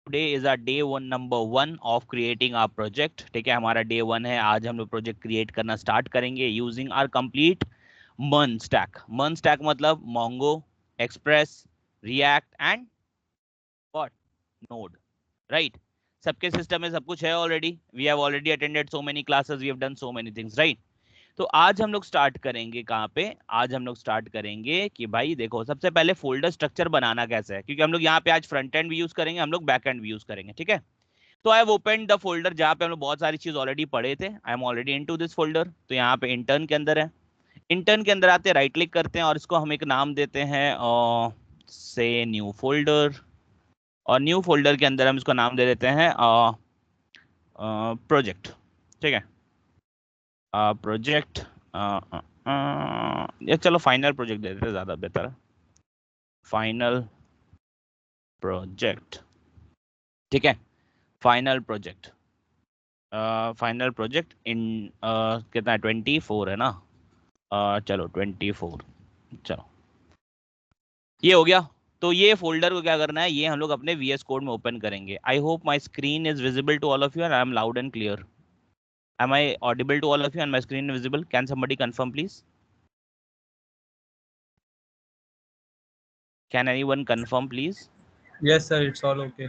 Today is our day number 1 of creating our project. ठीक है, हमारा डे 1 है। आज हम लोग प्रोजेक्ट क्रिएट करना स्टार्ट करेंगे यूजिंग आवर कंप्लीट मन स्टैक। मन स्टैक मतलब Mongo, Express, React and what, Node, right. सबके सिस्टम में सब कुछ है already. We have already attended so many classes, we have done so many things, right. तो आज हम लोग स्टार्ट करेंगे कहाँ पे? आज हम लोग स्टार्ट करेंगे कि भाई देखो, सबसे पहले फोल्डर स्ट्रक्चर बनाना कैसे है, क्योंकि हम लोग यहाँ पे आज फ्रंट एंड भी यूज करेंगे, हम लोग बैक एंड भी यूज करेंगे। ठीक है, तो I have opened the folder जहाँ पे हम लोग बहुत सारी चीज ऑलरेडी पढ़े थे। I am already into this folder. तो यहाँ पे इंटर्न के अंदर है। इंटर्न के अंदर आते हैं, राइट क्लिक करते हैं और इसको हम एक नाम देते हैं से न्यू फोल्डर। और न्यू फोल्डर के अंदर हम इसको नाम दे देते हैं प्रोजेक्ट। ठीक है, प्रोजेक्ट, ये चलो फाइनल प्रोजेक्ट दे देते हैं, ज्यादा बेहतर है। Final project. ठीक है, final project. Final project in कितना है? 24 है ना। चलो 24। चलो, ये हो गया। तो ये फोल्डर को क्या करना है, ये हम लोग अपने VS कोड में ओपन करेंगे। I hope my screen is visible to all of you and I am loud and clear. Am I audible to all of you and my screen visible? Can somebody confirm, please? Can anyone confirm, please? Yes, sir. It's all okay.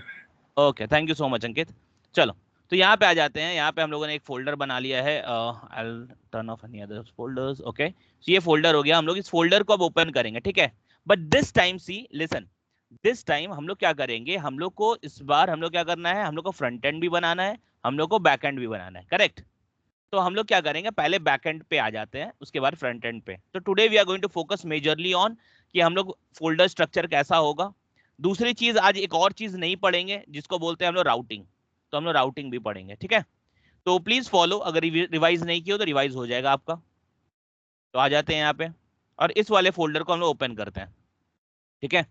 Okay, thank you so much, अंकित। चलो, तो यहाँ पे आ जाते हैं। यहाँ पे हम लोगों ने एक फोल्डर बना लिया है। I'll turn off any other folders. Okay, so ये फोल्डर हो गया। हम लोग इस फोल्डर को अब ओपन करेंगे। ठीक है, but this time see listen, this time हम लोग क्या करेंगे, हम लोग को इस बार हम लोग क्या करना है, हम लोग को फ्रंट एंड भी बनाना है, हम लोग को बैक एंड भी बनाना है, करेक्ट। तो हम लोग क्या करेंगे, पहले बैक एंड पे आ जाते हैं, उसके बाद फ्रंट एंड पे। तो today we are going to focus majorly on कि हम लोग फोल्डर स्ट्रक्चर कैसा होगा। दूसरी चीज, आज एक और चीज नहीं पढ़ेंगे जिसको बोलते हैं हम लोग राउटिंग। तो हम लोग राउटिंग भी पढ़ेंगे। ठीक है, तो प्लीज फॉलो। अगर रिवाइज नहीं किया तो रिवाइज हो जाएगा आपका। तो आ जाते हैं यहाँ पे और इस वाले फोल्डर को हम लोग ओपन करते हैं। ठीक है,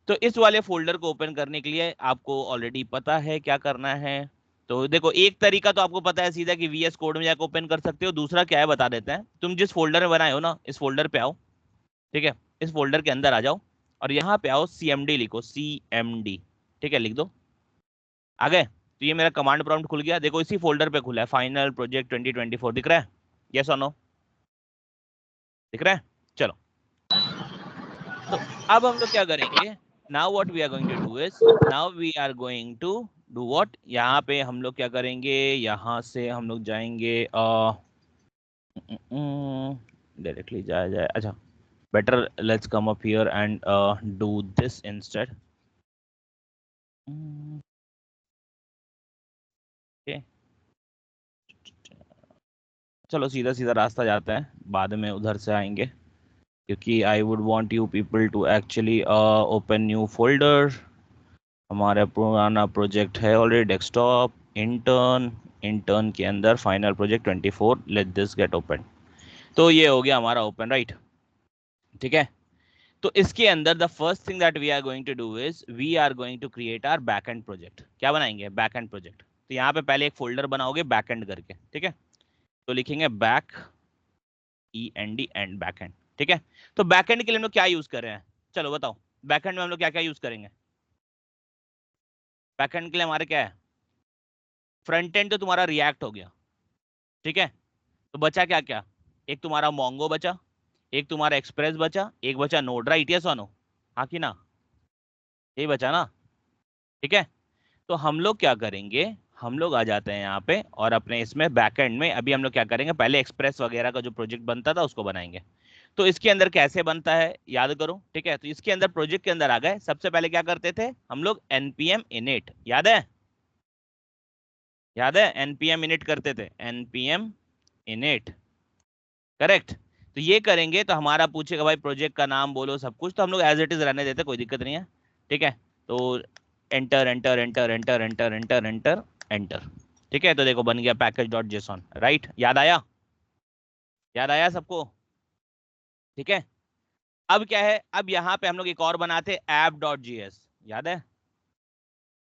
तो इस वाले फोल्डर को ओपन करने के लिए आपको ऑलरेडी पता है क्या करना है। तो देखो, एक तरीका तो आपको पता है सीधा कि VS कोड में जाकर ओपन कर सकते हो। दूसरा क्या है बता देते हैं। तुम जिस फोल्डर में बनाए हो ना, इस फोल्डर पे आओ। ठीक है, इस फोल्डर के अंदर आ जाओ और यहाँ पे आओ, CMD लिखो, CMD। ठीक है, लिख दो। आ गए? तो ये मेरा कमांड प्रॉम्प्ट खुल गया। देखो, इसी फोल्डर पे खुला है, फाइनल प्रोजेक्ट 2024। दिख रहा है? यस और नो? दिख रहा है? चलो, तो अब हम लोग क्या करेंगे, now what we are going to do is, now we are going to do what, यहाँ पे हम लोग क्या करेंगे, यहाँ से हम लोग जाएंगे डायरेक्टली जाया जाए। अच्छा, better let's come up here and do this instead. चलो, सीधा सीधा रास्ता जाता है, बाद में उधर से आएंगे, क्योंकि I would want you people to actually open new folder. हमारा पुराना प्रोजेक्ट है ऑलरेडी, डेस्कटॉप, इंटर्न। इंटर्न के अंदर final project 24, let this get open. तो ये हो गया हमारा ओपन, राइट। ठीक है, तो इसके अंदर the first thing that we are going to do is we are going to create our back end project. क्या बनाएंगे? Back end project. तो यहाँ पे पहले एक फोल्डर बनाओगे बैक एंड करके। ठीक है, तो लिखेंगे back, END and back and. ठीक है, तो बैक एंड के लिए हम लोग क्या यूज कर रहे हैं, चलो बताओ। बैक एंड में हम लोग क्या क्या यूज करेंगे? बैक एंड के लिए हमारे क्या है? फ्रंट एंड तो तुम्हारा रिएक्ट हो गया। ठीक है, तो बचा क्या क्या? एक तुम्हारा मोंगो बचा, एक तुम्हारा एक्सप्रेस बचा, एक बचा नोड, राइट? यस और नो? हाँ कि ना? यही बचा ना? ठीक है, तो हम लोग क्या करेंगे, हम लोग आ जाते हैं यहाँ पे और अपने इसमें बैकएंड में अभी हम लोग क्या करेंगे, पहले एक्सप्रेस वगैरह का जो प्रोजेक्ट बनता था उसको बनाएंगे। तो इसके अंदर कैसे बनता है याद करो। ठीक है, तो इसके अंदर प्रोजेक्ट के अंदर आ गए। सबसे पहले क्या करते थे हम लोग, npm init, याद है? याद है? npm init करते थे, npm init, करेक्ट। तो ये करेंगे तो हमारा पूछेगा भाई प्रोजेक्ट का नाम बोलो, सब कुछ। तो हम लोग एज इट इज रहने देते, कोई दिक्कत नहीं है। ठीक है, तो enter enter enter enter enter enter enter enter. ठीक है, तो देखो बन गया package.json, राइट? याद आया? याद आया सबको? ठीक है, अब क्या है, अब यहाँ पे हम लोग एक और बनाते app.js, याद है?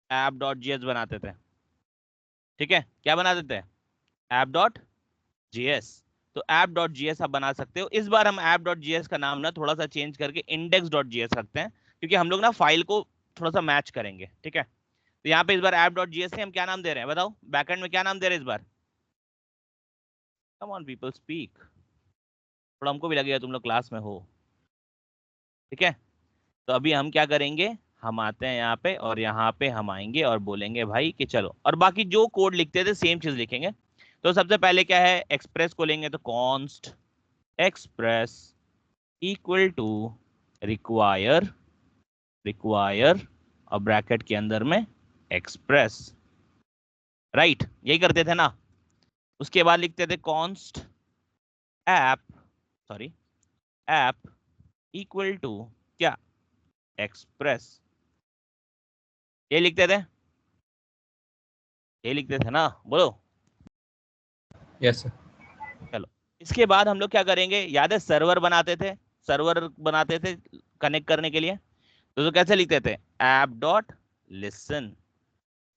app.js बनाते थे। ठीक है, क्या बनाते थे? app.js। तो app.js आप बना सकते हो। इस बार हम app.js का नाम ना थोड़ा सा चेंज करके index.js रखते हैं, क्योंकि हम लोग ना फाइल को थोड़ा सा मैच करेंगे। ठीक है, तो यहाँ पे इस बार ऐप डॉट जीएस से हम क्या नाम दे रहे हैं बताओ, बैकएंड में क्या नाम दे रहे हैं इस बार? कम ऑन पीपल स्पीक, थोड़ा हमको भी लगेगा तुम लोग क्लास में हो, ठीक है। तो अभी हम क्या करेंगे, हम आते हैं यहाँ पे और यहाँ पे हम आएंगे और बोलेंगे भाई कि चलो, और बाकी जो कोड लिखते थे सेम चीज लिखेंगे। तो सबसे पहले क्या है, एक्सप्रेस को लेंगे, तो const express equal to require, require और ब्रैकेट के अंदर में एक्सप्रेस, राइट, यही करते थे ना। उसके बाद लिखते थे const app, sorry app equal to क्या, एक्सप्रेस, ये लिखते थे, ये लिखते थे ना, बोलो। Yes, sir. चलो, इसके बाद हम लोग क्या करेंगे, याद है सर्वर बनाते थे, सर्वर बनाते थे कनेक्ट करने के लिए। तो कैसे लिखते थे, app dot listen,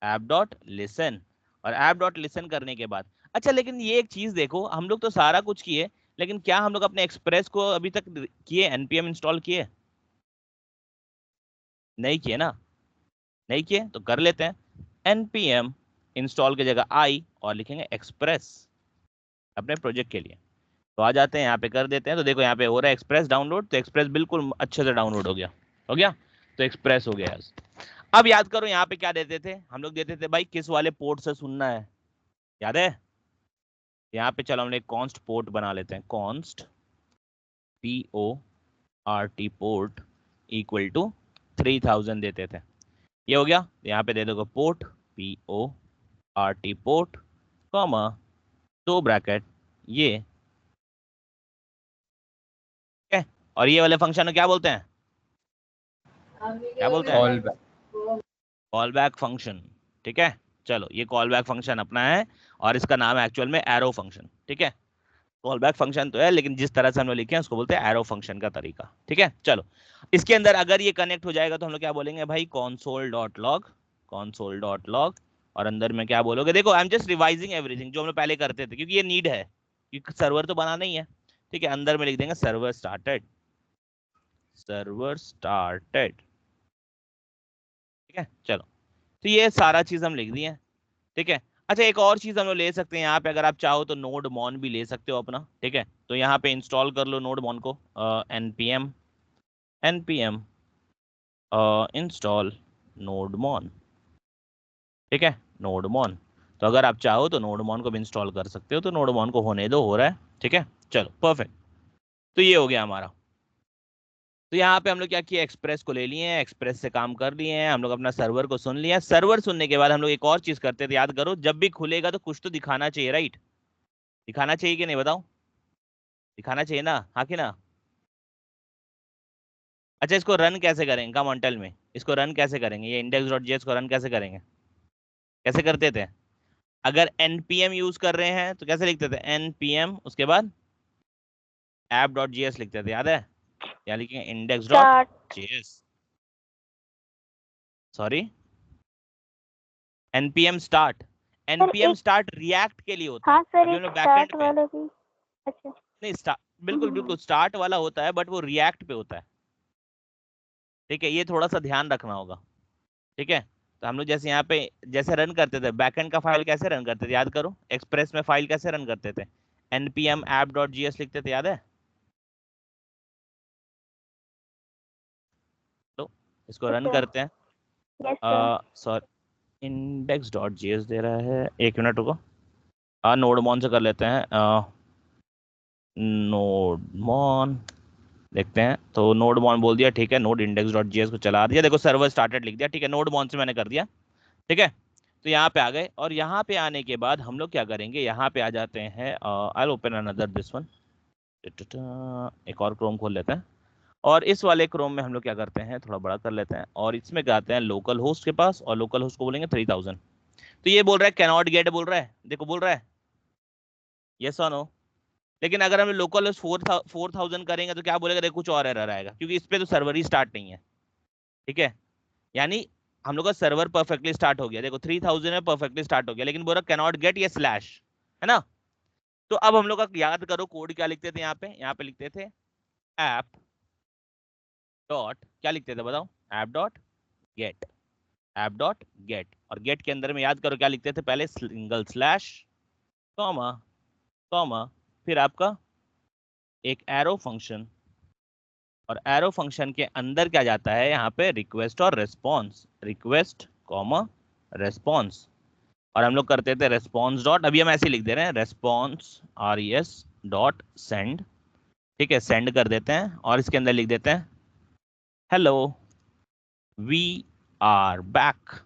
app dot listen, और ऐप डॉट लिसन करने के बाद, अच्छा लेकिन ये एक चीज देखो, हम लोग तो सारा कुछ किए, लेकिन क्या हम लोग अपने एक्सप्रेस को अभी तक किए, एनपीएम इंस्टॉल किए? नहीं किए ना, नहीं किए तो कर लेते हैं, एनपीएम इंस्टॉल की जगह आई और लिखेंगे एक्सप्रेस अपने प्रोजेक्ट के लिए। तो आ जाते हैं यहाँ पे कर देते हैं, तो देखो यहाँ पे हो रहा है एक्सप्रेस डाउनलोड, तो एक्सप्रेस बिल्कुल अच्छे से डाउनलोड हो गया, हो गया, तो एक्सप्रेस हो गया। अब याद करो यहाँ पे क्या देते थे हम लोग, देते थे भाई किस वाले पोर्ट से सुनना है, याद है? यहाँ पे चलो हम एक कॉन्स्ट पोर्ट बना लेते हैं, const PORT port equal to 3000 देते थे, ये हो गया। यहाँ पे दे दोगे port PORT port comma 2 bracket ये, ठीक है। और ये वाले फंक्शन को क्या बोलते हैं, क्या बोलते हैं? All back. Call back function, ठीक है। चलो ये कॉल बैक फंक्शन अपना है, और इसका नाम है एक्चुअल में एरो फंक्शन, ठीक है। कॉल बैक फंक्शन तो है, लेकिन जिस तरह से हम लोग लिखे हैं उसको बोलते हैं एरो फंक्शन का तरीका, ठीक है। चलो, इसके अंदर अगर ये कनेक्ट हो जाएगा तो हम लोग क्या बोलेंगे भाई, console dot log, console dot log, और अंदर में क्या बोलोगे, देखो I am just revising everything जो हम लोग पहले करते थे, क्योंकि ये नीड है, क्योंकि सर्वर तो बनाना ही है, ठीक है। अंदर में लिख देंगे सर्वर स्टार्टेड, सर्वर स्टार्टेड, ठीक है। चलो, तो ये सारा चीज हम लिख दिए, ठीक है। अच्छा एक और चीज हम लोग ले सकते हैं यहाँ पे, अगर आप चाहो तो नोड मॉन भी ले सकते हो अपना, ठीक है। तो यहाँ पे इंस्टॉल कर लो नोड मॉन को, npm npm इंस्टॉल नोड मॉन, ठीक है, नोड मॉन। तो अगर आप चाहो तो नोड मॉन को भी इंस्टॉल कर सकते हो, तो नोड मॉन को होने दो, हो रहा है, ठीक है। चलो परफेक्ट, तो ये हो गया हमारा। तो यहाँ पे हम लोग क्या किया, एक्सप्रेस को ले लिए हैं, एक्सप्रेस से काम कर लिए हैं हम लोग, अपना सर्वर को सुन लिया। सर्वर सुनने के बाद हम लोग एक और चीज करते थे, याद करो, जब भी खुलेगा तो कुछ तो दिखाना चाहिए, राइट? दिखाना चाहिए कि नहीं बताओ, दिखाना चाहिए ना, हाँ कि ना? अच्छा इसको रन कैसे करेंगे, कम ऑन टेल में, इसको रन कैसे करेंगे, ये इंडेक्स डॉट जेएस को रन कैसे करेंगे, कैसे करते थे? अगर npm यूज कर रहे हैं तो कैसे लिखते थे, npm उसके बाद ऐप डॉट जेएस लिखते थे, याद है? या लिखेंगे index dot start. JS, sorry npm start, sir npm एक, स्टार्ट रिएक्ट के लिए होता है, हाँ सर अभी हम एक लोग बैकएंड स्टार्ट पे हैं। वाला भी। अच्छा। नहीं स्टार्ट, बिल्कुल बिल्कुल स्टार्ट वाला होता है, बट वो रिएक्ट पे होता है, ठीक है, ये थोड़ा सा ध्यान रखना होगा, ठीक है। तो हम लोग जैसे यहाँ पे जैसे रन करते थे, बैकएंड का फाइल कैसे रन करते थे, याद करो, एक्सप्रेस में फाइल कैसे रन करते थे, npm app डॉट जीएस लिखते थे, याद है? तो इसको रन सर। करते हैं, yes sir. Sorry index dot GS दे रहा है, एक मिनट रुको, नोड मॉन से कर लेते हैं, नोड मॉन देखते हैं, तो नोड मॉन बोल दिया, ठीक है, नोड इंडेक्स डॉट जीएस को चला दिया, देखो सर्वर स्टार्टेड लिख दिया, ठीक है, नोड मॉन से मैंने कर दिया, ठीक है। तो यहाँ पे आ गए, और यहाँ पे आने के बाद हम लोग क्या करेंगे, यहाँ पे आ जाते हैं, I open another this one, एक और क्रोम खोल लेते हैं, और इस वाले क्रोम में हम लोग क्या करते हैं, थोड़ा बड़ा कर लेते हैं, और इसमें जाते हैं लोकल होस्ट के पास, और लोकल होस्ट को बोलेंगे 3000। तो ये बोल रहा है कैनॉट गेट, बोल रहा है, देखो बोल रहा है यस और नो। लेकिन अगर हम लोकल होस्ट 4000 करेंगे तो क्या बोलेगा, देखो कुछ और एरर आएगा, क्योंकि इस पे तो सर्वर ही स्टार्ट नहीं है, ठीक है। यानी हम लोग का सर्वर परफेक्टली स्टार्ट हो गया, देखो 3000 में परफेक्टली स्टार्ट हो गया, लेकिन बोल रहा कैनॉट गेट ये स्लैश, है ना। तो अब हम लोग का याद करो कोड क्या लिखते थे, यहाँ पे लिखते थे ऐप डॉट, क्या लिखते थे बताओ, app dot gate, app dot gate, और गेट के अंदर में याद करो क्या लिखते थे पहले, सिंगल स्लैश कॉमा कॉमा, फिर आपका एक एरो फंक्शन, और एरो फंक्शन के अंदर क्या जाता है यहाँ पे, रिक्वेस्ट और रेस्पॉन्स, रिक्वेस्ट कॉमा रेस्पॉन्स, और हम लोग करते थे रेस्पॉन्स डॉट, अभी हम ऐसे ही लिख दे रहे हैं रेस्पॉन्स RES डॉट सेंड, ठीक है, सेंड कर देते हैं, और इसके अंदर लिख देते हैं hello we are back,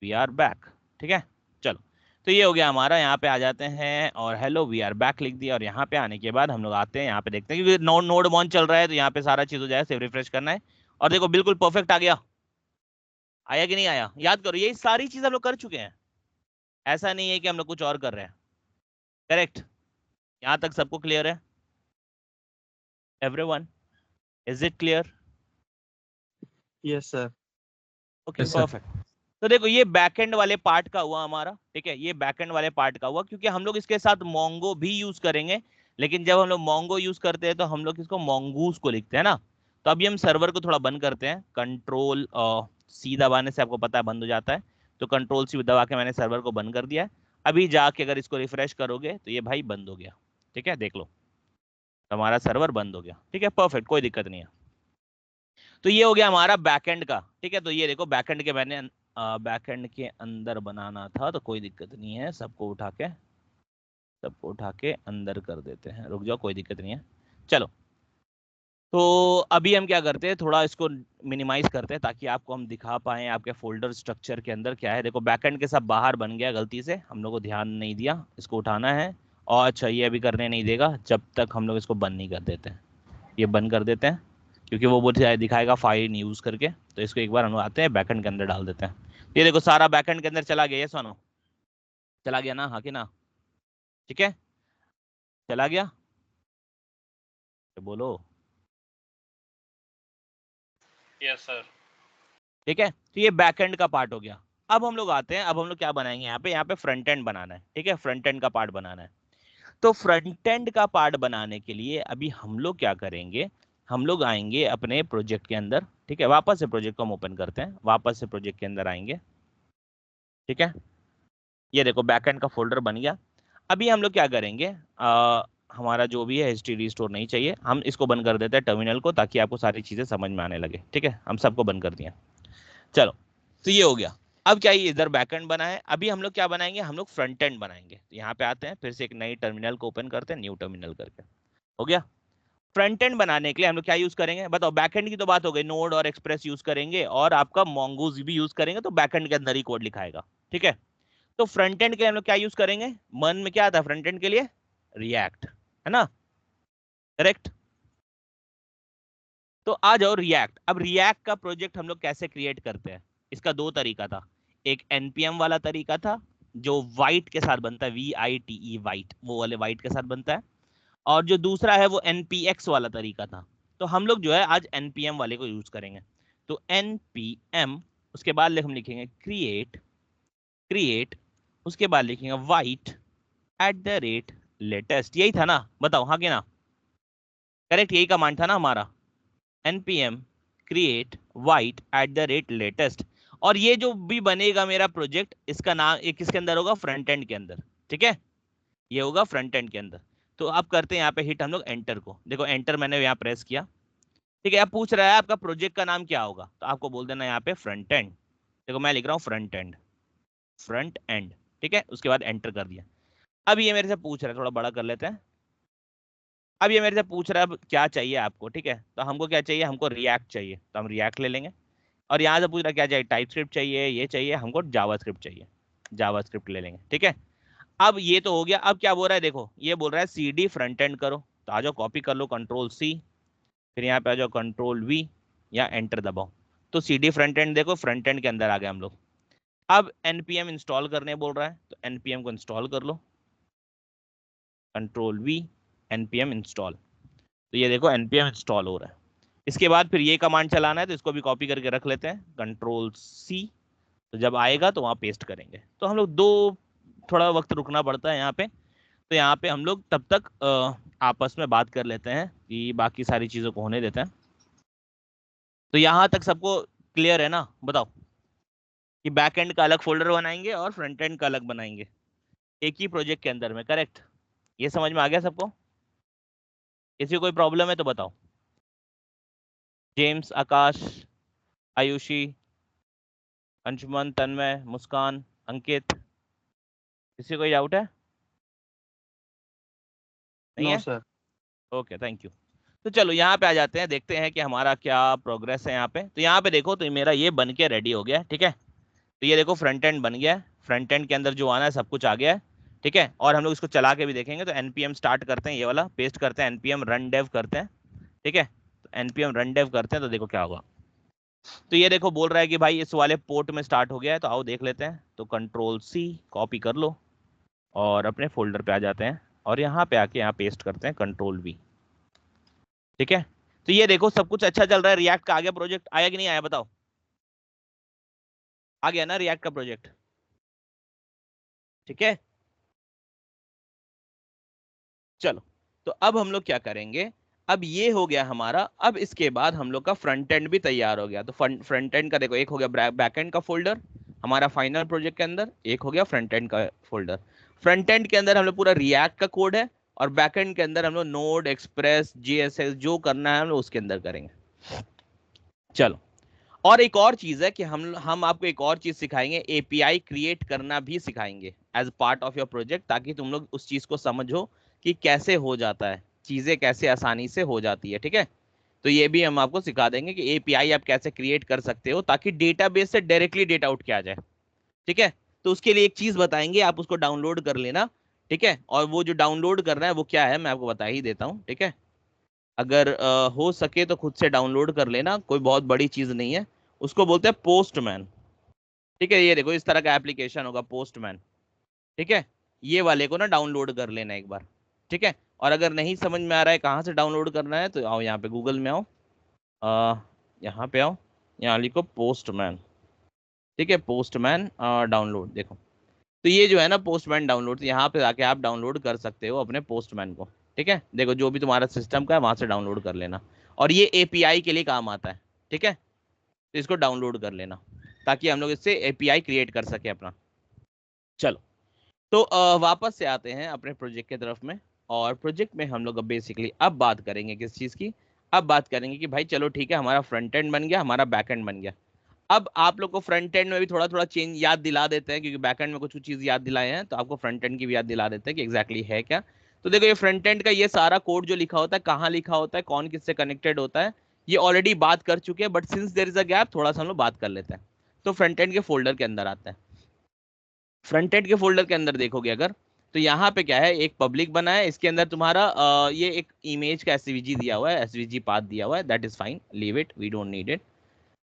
we are back, ठीक है। चलो, तो ये हो गया हमारा, यहाँ पे आ जाते हैं और हेलो वी आर बैक लिख दिया, और यहाँ पे आने के बाद हम लोग आते हैं, यहाँ पे देखते हैं क्योंकि नोड मॉन चल रहा है, तो यहाँ पे सारा चीज हो जाए, सेव रिफ्रेश करना है, और देखो बिल्कुल परफेक्ट आ गया, आया कि नहीं आया, याद करो ये सारी चीज हम लोग कर चुके हैं, ऐसा नहीं है कि हम लोग कुछ और कर रहे हैं, करेक्ट। यहाँ तक सबको क्लियर है, everyone, is it clear? Yes sir. Okay Yes, sir. Perfect. तो देखो ये बैकएंड वाले पार्ट का हुआ हमारा, ठीक है, ये बैकएंड वाले पार्ट का हुआ, क्योंकि हम लोग इसके साथ मोंगो भी यूज करेंगे, लेकिन जब हम लोग मोंगो यूज करते हैं तो हम लोग इसको मोंगूस को लिखते हैं ना। तो अभी हम सर्वर को थोड़ा बंद करते हैं, कंट्रोल C दबाने से आपको पता है बंद हो जाता है, तो कंट्रोल C दबा के मैंने सर्वर को बंद कर दिया है। अभी जाके अगर इसको रिफ्रेश करोगे तो ये भाई बंद हो गया, ठीक है, देख लो हमारा सर्वर बंद हो गया, ठीक है, परफेक्ट, कोई दिक्कत नहीं है। तो ये हो गया हमारा बैकएंड का, ठीक है। तो ये देखो बैकएंड के मैंने बैकएंड के अंदर बनाना था, तो कोई दिक्कत नहीं है, सबको उठा के अंदर कर देते हैं, रुक जाओ कोई दिक्कत नहीं है। चलो, तो अभी हम क्या करते हैं, थोड़ा इसको मिनिमाइज करते हैं ताकि आपको हम दिखा पाए आपके फोल्डर स्ट्रक्चर के अंदर क्या है। देखो बैकएंड के सब बाहर बन गया, गलती से हम लोग को ध्यान नहीं दिया, इसको उठाना है, और अच्छा ये अभी करने नहीं देगा जब तक हम लोग इसको बंद नहीं कर देते हैं, ये बंद कर देते हैं, क्योंकि वो बोलते दिखाएगा फाइल यूज करके, तो इसको एक बार हम लोग आते हैं बैकएंड के अंदर डाल देते हैं। ये देखो सारा बैकएंड के अंदर चला गया, ये सुनो चला गया ना, हाँ कि ना, ठीक है, चला गया, तो बोलो यस सर। ठीक है। तो ये बैकएंड का पार्ट हो गया। अब हम लोग आते हैं, अब हम लोग क्या बनाएंगे यहाँ पे फ्रंट एंड बनाना है, ठीक है, फ्रंट एंड का पार्ट बनाना है। तो फ्रंट एंड का पार्ट बनाने के लिए अभी हम लोग क्या करेंगे, हम लोग आएंगे अपने प्रोजेक्ट के अंदर, ठीक है, वापस से प्रोजेक्ट को हम ओपन करते हैं, वापस से प्रोजेक्ट के अंदर आएंगे, ठीक है, ये देखो बैकएंड का फोल्डर बन गया। अभी हम लोग क्या करेंगे, हमारा जो भी है HTTP स्टोर नहीं चाहिए, हम इसको बंद कर देते हैं टर्मिनल को, ताकि आपको सारी चीजें समझ में आने लगे, ठीक है, हम सबको बंद कर दिया। चलो, तो ये हो गया। अब क्या ये इधर बैकएंड बना है, अभी हम लोग क्या बनाएंगे, हम लोग फ्रंट एंड बनाएंगे। तो यहाँ पे आते हैं, फिर से एक नई टर्मिनल को ओपन करते हैं, न्यू टर्मिनल करके, हो गया। फ्रंट एंड बनाने के लिए हम लोग क्या यूज करेंगे बताओ, बैकएंड की तो बात हो गई, नोड और एक्सप्रेस यूज करेंगे, और आपका मोंगोज भी यूज करेंगे, तो बैकएंड के अंदर ही कोड लिखाएगा, ठीक है। तो फ्रंट एंड के लिए हम लोग क्या यूज करेंगे, मन में क्या आता है फ्रंट एंड के लिए, रिएक्ट, है ना, करेक्ट। तो आ जाओ रिएक्ट। अब रिएक्ट का प्रोजेक्ट हम लोग कैसे क्रिएट करते हैं, इसका दो तरीका था, एक npm वाला तरीका था जो वाइट के साथ बनता है, VITE वाइट, वो वाले वाइट के साथ बनता है, और जो दूसरा है वो npx वाला तरीका था। तो हम लोग जो है आज npm वाले को यूज करेंगे। तो npm, उसके बाद हम लिखेंगे क्रिएट, क्रिएट, उसके बाद लिखेंगे वाइट @लेटेस्ट, यही था ना, बताओ हाँ कि ना, करेक्ट, यही कमांड था ना हमारा, npm create white @latest। और ये जो भी बनेगा मेरा प्रोजेक्ट, इसका नाम ये किसके अंदर होगा, फ्रंट एंड के अंदर, ठीक है, ये होगा फ्रंट एंड के अंदर। तो अब करते हैं यहाँ पे हिट हम लोग एंटर को, देखो एंटर मैंने यहाँ प्रेस किया, ठीक है। अब पूछ रहा है आपका प्रोजेक्ट का नाम क्या होगा, तो आपको बोल देना यहाँ पे फ्रंट एंड, देखो मैं लिख रहा हूँ फ्रंट एंड, फ्रंट एंड, ठीक है, उसके बाद एंटर कर दिया। अब ये मेरे से पूछ रहा है, थोड़ा बड़ा कर लेते हैं, अब ये मेरे से पूछ रहा है अब क्या चाहिए आपको, ठीक है, तो हमको क्या चाहिए, हमको रिएक्ट चाहिए, तो हम रिएक्ट ले लेंगे। और यहाँ से पूछ रहा है क्या चाहिए, टाइप स्क्रिप्ट चाहिए, ये चाहिए, हमको जावास्क्रिप्ट चाहिए, जावास्क्रिप्ट ले लेंगे, ठीक है। अब ये तो हो गया, अब क्या बोल रहा है, देखो ये बोल रहा है CD फ्रंट एंड करो, तो आ जाओ कॉपी कर लो कंट्रोल C, फिर यहाँ पे आ जाओ कंट्रोल V, या एंटर दबाओ, तो CD फ्रंट एंड, देखो फ्रंट एंड के अंदर आ गए हम लोग। अब npm इंस्टॉल करने बोल रहा है, तो npm को इंस्टॉल कर लो, कंट्रोल V, npm इंस्टॉल, तो ये देखो npm इंस्टॉल हो रहा है। इसके बाद फिर ये कमांड चलाना है, तो इसको भी कॉपी करके रख लेते हैं, कंट्रोल C, तो जब आएगा तो वहाँ पेस्ट करेंगे। तो हम लोग थोड़ा वक्त रुकना पड़ता है यहाँ पे, तो यहाँ पे हम लोग तब तक आपस में बात कर लेते हैं कि बाकी सारी चीज़ों को होने देते हैं। तो यहाँ तक सबको क्लियर है ना, बताओ कि बैक एंड का अलग फोल्डर बनाएंगे और फ्रंट एंड का अलग बनाएंगे एक ही प्रोजेक्ट के अंदर में, करेक्ट? ये समझ में आ गया सबको? किसी को कोई प्रॉब्लम है तो बताओ। जेम्स, आकाश, आयुषी, अंशुमन, तन्मय, मुस्कान, अंकित, किसी को कोई डाउट है? नहीं No, है? sir. Okay, thank you. तो चलो यहाँ पे आ जाते हैं, देखते हैं कि हमारा क्या प्रोग्रेस है यहाँ पे। तो यहाँ पे देखो, तो मेरा ये बन के रेडी हो गया है, ठीक है। तो ये देखो फ्रंट एंड बन गया है, फ्रंट एंड के अंदर जो आना है सब कुछ आ गया है, ठीक है। और हम लोग इसको चला के भी देखेंगे। तो npm स्टार्ट करते हैं, ये वाला पेस्ट करते हैं, npm रन डेव करते हैं, ठीक है। तो npm रन डेव करते हैं तो देखो क्या होगा। तो ये देखो बोल रहा है कि भाई इस वाले पोर्ट में स्टार्ट हो गया है, तो आओ देख लेते हैं। तो कंट्रोल सी कॉपी कर लो और अपने फोल्डर पे आ जाते हैं और यहाँ पे आके यहाँ पेस्ट करते हैं कंट्रोल वी, ठीक है। तो ये देखो सब कुछ अच्छा चल रहा है। रिएक्ट का आ गया प्रोजेक्ट, आया कि नहीं आया बताओ? आ गया ना रिएक्ट का प्रोजेक्ट, ठीक है। चलो, तो अब हम लोग क्या करेंगे, अब ये हो गया हमारा। अब इसके बाद हम लोग का फ्रंट एंड भी तैयार हो गया। तो फ्रंट एंड का देखो, एक हो गया बैक एंड का फोल्डर हमारा फाइनल प्रोजेक्ट के अंदर, एक हो गया फ्रंट एंड का फोल्डर। फ्रंट एंड के अंदर हम लोग पूरा रिएक्ट का कोड है, और बैक एंड के अंदर हम लोग नोड, एक्सप्रेस, जीएसएस जो करना है हम लोग उसके अंदर करेंगे। चलो, और एक और चीज है कि हम आपको एक और चीज सिखाएंगे, एपीआई क्रिएट करना भी सिखाएंगे as part of your project, ताकि तुम लोग उस चीज को समझो कि कैसे हो जाता है, चीजें कैसे आसानी से हो जाती है, ठीक है। तो ये भी हम आपको सिखा देंगे कि एपीआई आप कैसे क्रिएट कर सकते हो ताकि डेटाबेस से डायरेक्टली डेटा उठ के आ जाए, ठीक है। तो उसके लिए एक चीज बताएंगे, आप उसको डाउनलोड कर लेना, ठीक है। और वो जो डाउनलोड करना है वो क्या है मैं आपको बता ही देता हूँ, ठीक है। अगर हो सके तो खुद से डाउनलोड कर लेना, कोई बहुत बड़ी चीज नहीं है। उसको बोलते हैं पोस्टमैन, ठीक है। ये देखो इस तरह का एप्लीकेशन होगा पोस्टमैन, ठीक है। ये वाले को ना डाउनलोड कर लेना एक बार, ठीक है। और अगर नहीं समझ में आ रहा है कहाँ से डाउनलोड करना है, तो आओ यहाँ पे गूगल में आओ, यहाँ पे आओ, यहाँ लिखो पोस्टमैन, ठीक है। पोस्टमैन डाउनलोड, देखो। तो ये जो है ना पोस्टमैन डाउनलोड, यहाँ पे आके आप डाउनलोड कर सकते हो अपने पोस्टमैन को, ठीक है। देखो जो भी तुम्हारा सिस्टम का है वहां से डाउनलोड कर लेना, और ये एपीआई के लिए काम आता है, ठीक है। तो इसको डाउनलोड कर लेना ताकि हम लोग इससे एपीआई क्रिएट कर सके अपना। चलो, तो वापस से आते हैं अपने प्रोजेक्ट की तरफ में। और प्रोजेक्ट में हम लोग अब बेसिकली अब बात करेंगे किस चीज़ की, अब बात करेंगे कि भाई चलो ठीक है, हमारा फ्रंट एंड बन गया, हमारा बैक एंड बन गया। अब आप लोग को फ्रंट एंड में भी थोड़ा थोड़ा चेंज याद दिला देते हैं, क्योंकि बैक एंड में कुछ कुछ चीज़ याद दिलाए हैं, तो आपको फ्रंट एंड की भी याद दिला देते हैं कि एग्जैक्टली है क्या। तो देखो ये फ्रंट एंड का ये सारा कोड जो लिखा होता है, कहाँ लिखा होता है, कौन किससे कनेक्टेड होता है, ये ऑलरेडी बात कर चुके हैं, but since there is a gap थोड़ा सा हम लोग बात कर लेते हैं। तो फ्रंट एंड के फोल्डर के अंदर आते हैं। फ्रंट एंड के फोल्डर के अंदर देखोगे अगर, तो यहाँ पे क्या है, एक पब्लिक बना है, इसके अंदर तुम्हारा ये एक इमेज का एसवीजी दिया हुआ है, एसवीजी पाथ दिया हुआ है, that is fine, leave it, we don't need it.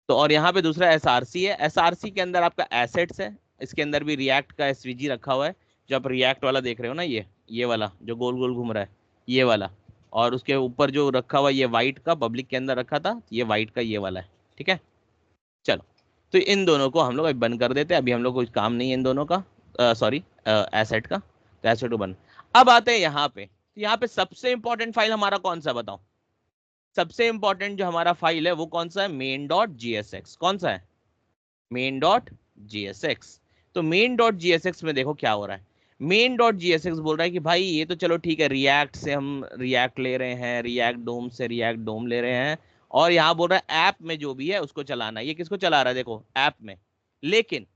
तो और यहाँ पे दूसरा एसआरसी है, एसआरसी के अंदर आपका एसेट्स है, इसके अंदर भी रिएक्ट का एसवीजी रखा हुआ है। जो आप रिएक्ट वाला देख रहे हो ना, ये वाला जो गोल गोल घूम रहा है, ये वाला। और उसके ऊपर जो रखा हुआ है ये वाइट का, पब्लिक के अंदर रखा था, ये वाइट का ये वाला है, ठीक है। चलो, तो इन दोनों को हम लोग अभी बंद कर देते हैं, अभी हम लोग कुछ काम नहीं है इन दोनों का, सॉरी एसेट का। तो एसेट को बंद। अब आते हैं यहाँ पे, तो यहाँ पे सबसे इंपॉर्टेंट फाइल हमारा कौन सा बताओ? सबसे इंपॉर्टेंट जो हमारा फाइल है वो कौन सा है? Main dot G S X. कौन सा है? Main dot G S X. तो main dot G S X में देखो क्या हो रहा है। Main dot G S X बोल रहा है कि भाई ये तो चलो ठीक है, रिएक्ट से हम रिएक्ट ले रहे हैं, रिएक्ट डोम से रिएक्ट डोम ले रहे हैं, और यहाँ बोल रहा है ऐप में जो भी है उसको चलाना है। ये किसको चला रहा है? देखो ऐप में। लेकिन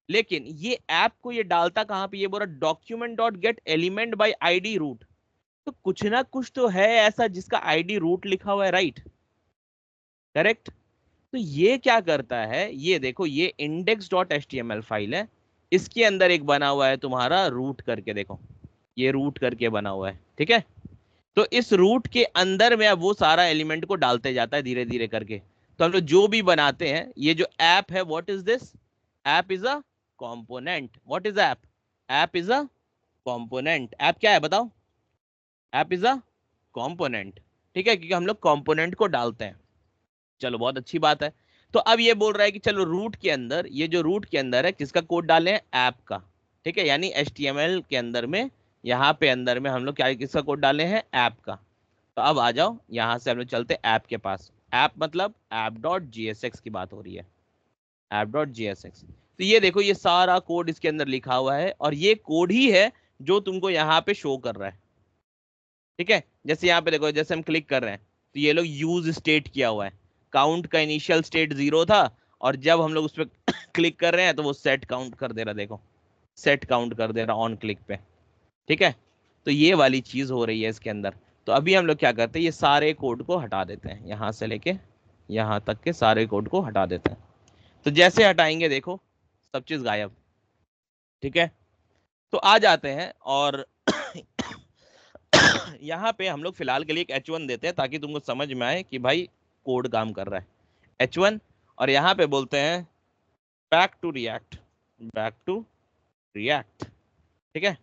लेकिन ये ऐप को ये डालता कहाँ पे? ये बोल रहा document dot get element by ID root. तो कुछ ना कुछ तो है ऐसा जिसका आईडी रूट लिखा हुआ है, राइट? करेक्ट। तो ये क्या करता है, ये देखो, ये index dot H T M L file है, इसके अंदर एक बना हुआ है तुम्हारा रूट करके, देखो ये रूट करके बना हुआ है, ठीक है। तो इस रूट के अंदर में अब वो सारा एलिमेंट को डालते जाता है धीरे धीरे करके। तो हम लोग जो भी बनाते हैं, ये जो ऐप है, what is this? App is a component. What is app? App is a component. App क्या है बताओ? ऐप इज अ कंपोनेंट, ठीक है, क्योंकि हम लोग कंपोनेंट को डालते हैं। चलो, बहुत अच्छी बात है। तो अब ये बोल रहा है कि चलो रूट के अंदर, ये जो रूट के अंदर है किसका कोड डालें? ऐप का, ठीक है। यानी HTML के अंदर में, यहाँ पे अंदर में हम लोग क्या किसका कोड डाले हैं? ऐप का। तो अब आ जाओ, यहाँ से हम लोग चलते ऐप के पास। ऐप मतलब app dot G S x की बात हो रही है, app dot G S X. तो ये देखो ये सारा कोड इसके अंदर लिखा हुआ है और ये कोड ही है जो तुमको यहाँ पे शो कर रहा है। ठीक है, जैसे यहाँ पे देखो, जैसे हम क्लिक कर रहे हैं तो ये लोग यूज स्टेट किया हुआ है। काउंट का इनिशियल स्टेट 0 था और जब हम लोग उस पर क्लिक कर रहे हैं तो वो सेट काउंट कर दे रहा, देखो सेट काउंट कर दे रहा ऑन क्लिक पे। ठीक है, तो ये वाली चीज हो रही है इसके अंदर। तो अभी हम लोग क्या करते हैं, ये सारे कोड को हटा देते हैं, यहां से लेके यहां तक के सारे कोड को हटा देते हैं। तो जैसे हटाएंगे देखो सब चीज गायब। ठीक है, तो आ जाते हैं और यहाँ पे हम लोग फिलहाल के लिए एक H1 देते हैं ताकि तुमको समझ में आए कि भाई कोड काम कर रहा है, H1। और यहाँ पे बोलते हैं back to React, back to React. ठीक है,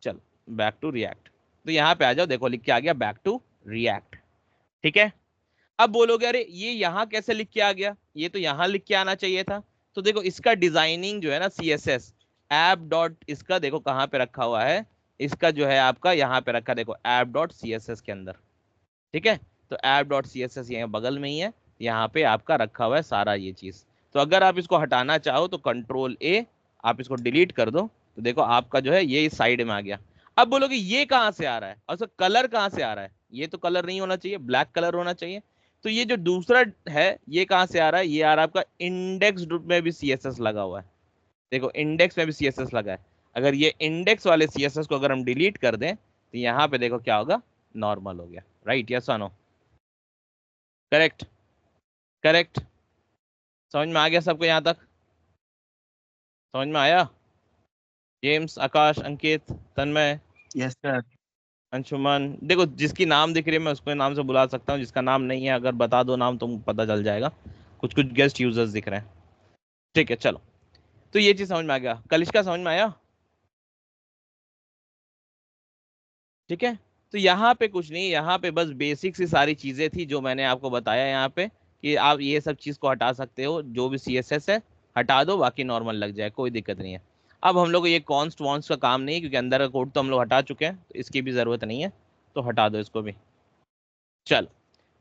चल बैक टू रिएक्ट। तो यहाँ पे आ जाओ, देखो लिख के आ गया बैक टू रिएक्ट। ठीक है, अब बोलोगे अरे ये यहाँ कैसे लिख के आ गया, ये तो यहाँ लिख के आना चाहिए था। तो देखो इसका डिजाइनिंग जो है ना, CSS ऐप डॉट, इसका देखो कहाँ पे रखा हुआ है, इसका जो है आपका यहाँ पे रखा, देखो ऐप डॉट CSS के अंदर। ठीक है, तो ऐप डॉट CSS यहाँ बगल में ही है, यहाँ पे आपका रखा हुआ है सारा ये चीज। तो अगर आप इसको हटाना चाहो तो Ctrl+A, आप इसको डिलीट कर दो तो देखो आपका जो है ये इस साइड में आ गया। अब बोलोगे ये कहाँ से आ रहा है और सर कलर कहाँ से आ रहा है, ये तो कलर नहीं होना चाहिए, ब्लैक कलर होना चाहिए। तो ये जो दूसरा है ये कहाँ से आ रहा है, ये आ रहा है आपका इंडेक्स में भी CSS लगा हुआ है। देखो इंडेक्स में भी CSS लगा है। अगर ये इंडेक्स वाले CSS को अगर हम डिलीट कर दें तो यहाँ पे देखो क्या होगा, नॉर्मल हो गया। राइट, यस और नो? Correct, correct. समझ में आ गया सबको यहाँ तक? समझ में आया? जेम्स, आकाश, अंकित, तन्मय, Yes, sir. अंशुमन, देखो जिसकी नाम दिख रही है मैं उसको नाम से बुला सकता हूँ, जिसका नाम नहीं है अगर बता दो नाम तो पता चल जाएगा। कुछ कुछ गेस्ट यूजर्स दिख रहे हैं। ठीक है चलो, तो ये चीज समझ में आ गया। कलिश्का समझ में आया? ठीक है, तो यहाँ पे कुछ नहीं, यहाँ पे बस बेसिक सी सारी चीजें थी जो मैंने आपको बताया यहाँ पे, कि आप ये सब चीज को हटा सकते हो, जो भी CSS है हटा दो, बाकी नॉर्मल लग जाए, कोई दिक्कत नहीं है। अब हम लोग को ये कॉन्स्ट वॉन्स का काम नहीं है क्योंकि अंदर का कोड तो हम लोग हटा चुके हैं, तो इसकी भी जरूरत नहीं है, तो हटा दो इसको भी। चलो,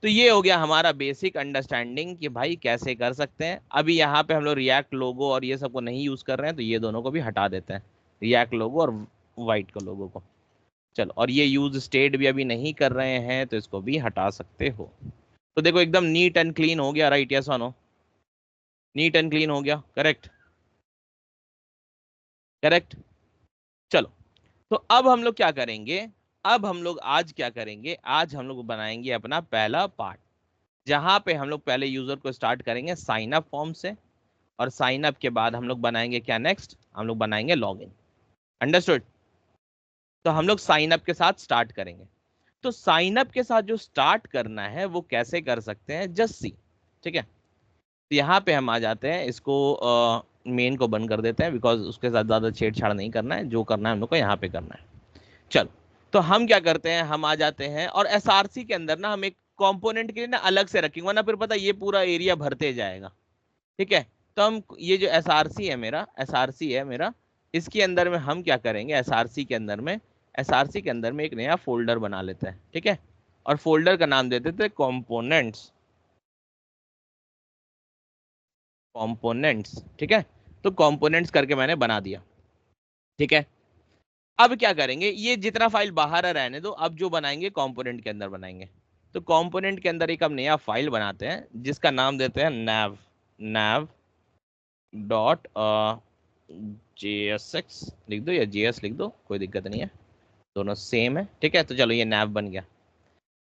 तो ये हो गया हमारा बेसिक अंडरस्टैंडिंग कि भाई कैसे कर सकते हैं। अभी यहाँ पे हम लोग रिएक्ट लोगो और ये सब को नहीं यूज कर रहे हैं, तो ये दोनों को भी हटा देते हैं, रिएक्ट लोगो और वाइट का लोगो को। चलो, और ये यूज स्टेट भी अभी नहीं कर रहे हैं तो इसको भी हटा सकते हो। तो देखो एकदम नीट एंड क्लीन हो गया। राइट, यस और नो? नीट एंड क्लीन हो गया, करेक्ट, करेक्ट। चलो, तो अब हम लोग क्या करेंगे, अब हम लोग आज क्या करेंगे, आज हम लोग बनाएंगे अपना पहला पार्ट, जहां पे हम लोग पहले यूजर को स्टार्ट करेंगे साइन अप फॉर्म से, और साइन अप के बाद हम लोग बनाएंगे क्या नेक्स्ट, हम लोग बनाएंगे लॉगिन। अंडरस्टूड? तो हम लोग साइन अप के साथ स्टार्ट करेंगे। तो साइन अप के साथ जो स्टार्ट करना है वो कैसे कर सकते हैं, जस्ट सी। ठीक है, तो यहाँ पे हम आ जाते हैं, इसको मेन को बंद कर देते हैं बिकॉज उसके साथ ज़्यादा छेड़छाड़ नहीं करना है, जो करना है हम लोग को यहाँ पे करना है। चलो, तो हम क्या करते हैं, हम आ जाते हैं और SRC के अंदर ना हम एक कंपोनेंट के लिए ना अलग से रखेंगे, वरना फिर पता ये पूरा एरिया भरते जाएगा। ठीक है, तो हम ये जो SRC है मेरा, SRC है मेरा, इसके अंदर में हम क्या करेंगे, SRC के अंदर में, SRC के अंदर में एक नया फोल्डर बना लेते हैं। ठीक है, और फोल्डर का नाम दे देते हैं कंपोनेंट्स, कंपोनेंट्स। ठीक है, तो कंपोनेंट्स करके मैंने बना दिया। ठीक है, अब क्या करेंगे, ये जितना फाइल बाहर है रहने दो, अब जो बनाएंगे कंपोनेंट के अंदर बनाएंगे। तो कंपोनेंट के अंदर एक हम नया फाइल बनाते हैं जिसका नाम देते हैं nav, nav डॉट JSX लिख दो या JS लिख दो, कोई दिक्कत नहीं है, दोनों सेम है। ठीक है, तो चलो ये nav बन गया।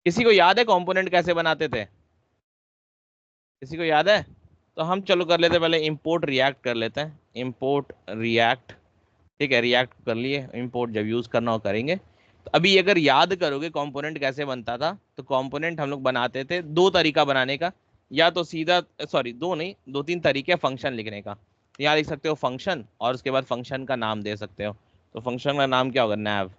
किसी को याद है कंपोनेंट कैसे बनाते थे? किसी को याद है? तो हम चलो कर लेते हैं, पहले इंपोर्ट रिएक्ट कर लेते हैं, इंपोर्ट रिएक्ट। ठीक है, रिएक्ट कर लिए, इंपोर्ट जब यूज करना हो करेंगे। तो अभी अगर याद करोगे कंपोनेंट कैसे बनता था, तो कंपोनेंट हम लोग बनाते थे दो तरीका बनाने का, या तो सीधा, सॉरी दो नहीं, दो तीन तरीके फंक्शन लिखने का। यहाँ लिख सकते हो फंक्शन और उसके बाद फंक्शन का नाम दे सकते हो। तो फंक्शन का नाम क्या होगा, नैव,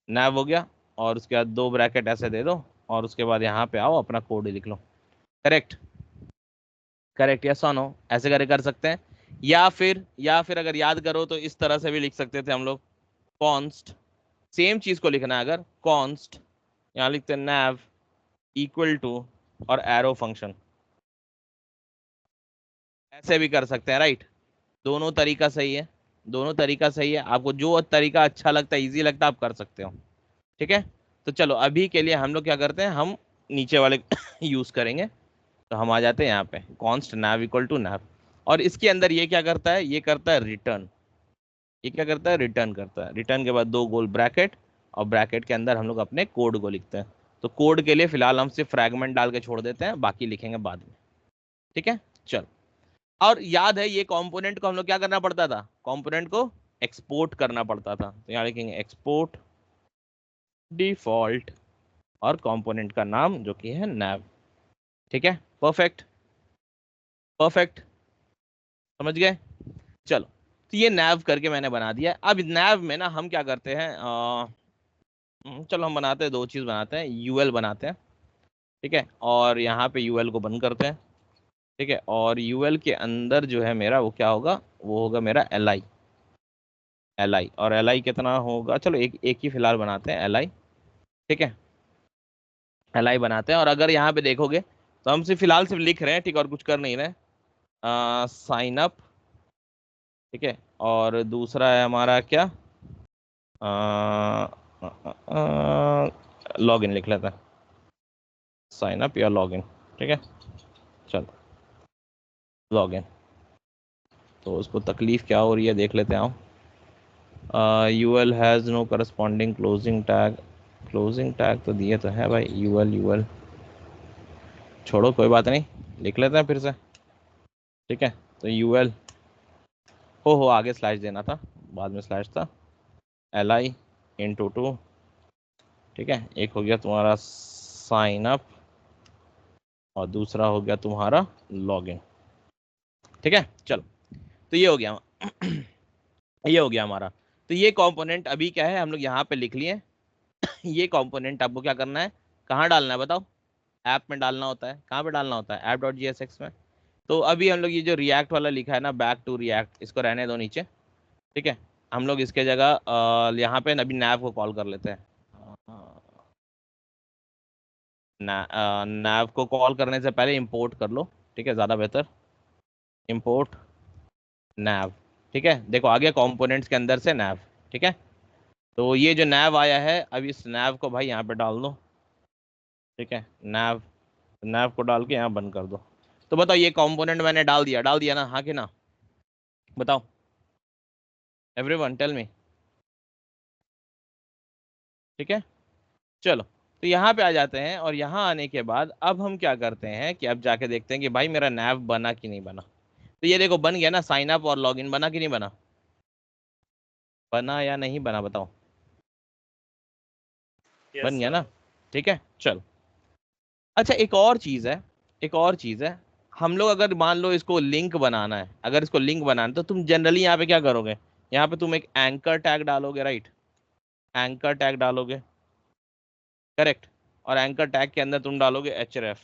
नैव हो गया, और उसके बाद दो ब्रैकेट ऐसे दे दो और उसके बाद यहाँ पे आओ अपना कोड लिख लो। करेक्ट, करेक्ट, यस और नो? ऐसे करे कर सकते हैं। या फिर अगर याद करो तो इस तरह से भी लिख सकते थे हम लोग, कॉन्स्ट, सेम चीज को लिखना है अगर, कॉन्स्ट, यहाँ लिखते हैं nav इक्वल टू और एरो फंक्शन, ऐसे भी कर सकते हैं। राइट, दोनों तरीका सही है, दोनों तरीका सही है, आपको जो तरीका अच्छा लगता है, इजी लगता है, आप कर सकते हो। ठीक है, तो चलो अभी के लिए हम लोग क्या करते हैं, हम नीचे वाले यूज करेंगे। तो हम आ जाते हैं यहाँ पे const nav equal to nav, और इसके अंदर ये क्या करता है, ये करता है रिटर्न। ये क्या करता है, रिटर्न करता है। रिटर्न के बाद दो गोल ब्रैकेट, और ब्रैकेट के अंदर हम लोग अपने कोड को लिखते हैं। तो कोड के लिए फिलहाल हम सिर्फ फ्रैगमेंट डाल के छोड़ देते हैं, बाकी लिखेंगे बाद में। ठीक है, चलो। और याद है ये कंपोनेंट को हम लोग क्या करना पड़ता था, कंपोनेंट को एक्सपोर्ट करना पड़ता था। तो यहाँ लिखेंगे एक्सपोर्ट डिफॉल्ट, और कंपोनेंट का नाम जो कि है nav। ठीक है, परफेक्ट, परफेक्ट, समझ गए। चलो, तो ये nav करके मैंने बना दिया। अब nav में ना हम क्या करते हैं, चलो हम बनाते हैं, दो चीज बनाते हैं, यूएल बनाते हैं। ठीक है, और यहाँ पे यूएल को बंद करते हैं। ठीक है, और यूएल के अंदर जो है मेरा वो क्या होगा, वो होगा मेरा li। li, और li कितना होगा, चलो एक एक ही फिलहाल बनाते हैं li। ठीक है, li बनाते हैं, और अगर यहाँ पे देखोगे तो हम सिर्फ फिलहाल सिर्फ लिख रहे हैं, ठीक है, और कुछ कर नहीं रहे। साइन अप, ठीक है, और दूसरा है हमारा क्या, लॉग इन लिख लेते हैं, साइन अप या लॉग इन। ठीक है, चलो लॉग इन। तो उसको तकलीफ क्या हो रही है देख लेते हैं। UL has no corresponding closing tag. Closing tag तो दिए तो है भाई, यूएल यूएल छोड़ो, कोई बात नहीं, लिख लेते हैं फिर से। ठीक है, तो यूएल हो आगे स्लैश देना था, बाद में स्लैश था, li इंटू टू। ठीक है, एक हो गया तुम्हारा साइन अप, और दूसरा हो गया तुम्हारा लॉगिन। ठीक है, चलो, तो ये हो गया ये हो गया हमारा। तो ये कंपोनेंट अभी क्या है, हम लोग यहाँ पे लिख लिए। ये कंपोनेंट आपको क्या करना है, कहाँ डालना है बताओ, ऐप में डालना होता है। कहाँ पे डालना होता है, app.jsx में। तो अभी हम लोग ये जो रिएक्ट वाला लिखा है ना, बैक टू रिएक्ट, इसको रहने दो नीचे। ठीक है, हम लोग इसके जगह यहाँ पे अभी nav को कॉल कर लेते हैं। nav को कॉल करने से पहले इंपोर्ट कर लो, ठीक है, ज़्यादा बेहतर, इंपोर्ट nav। ठीक है, देखो आ गया कंपोनेंट्स के अंदर से nav। ठीक है, तो ये जो nav आया है, अब इस nav को भाई यहाँ पे डाल दो। ठीक है, nav, nav को डाल के यहाँ बंद कर दो। तो बताओ ये कंपोनेंट मैंने डाल दिया ना, हाँ कि ना, बताओ एवरीवन टेल मी। ठीक है, चलो, तो यहाँ पे आ जाते हैं, और यहाँ आने के बाद अब हम क्या करते हैं कि अब जाके देखते हैं कि भाई मेरा nav बना कि नहीं बना। तो ये देखो बन गया ना, साइन अप और लॉगिन बना कि नहीं बना, बना या नहीं बना बताओ, Yes, बन गया sir. ना। ठीक है, चलो। अच्छा एक और चीज है, एक और चीज है, हम लोग अगर मान लो इसको लिंक बनाना है, अगर इसको लिंक बनाना है, तो तुम जनरली यहाँ पे क्या करोगे, यहाँ पे तुम एक एंकर टैग डालोगे, राइट, एंकर टैग डालोगे, करेक्ट, और एंकर टैग के अंदर तुम डालोगे href,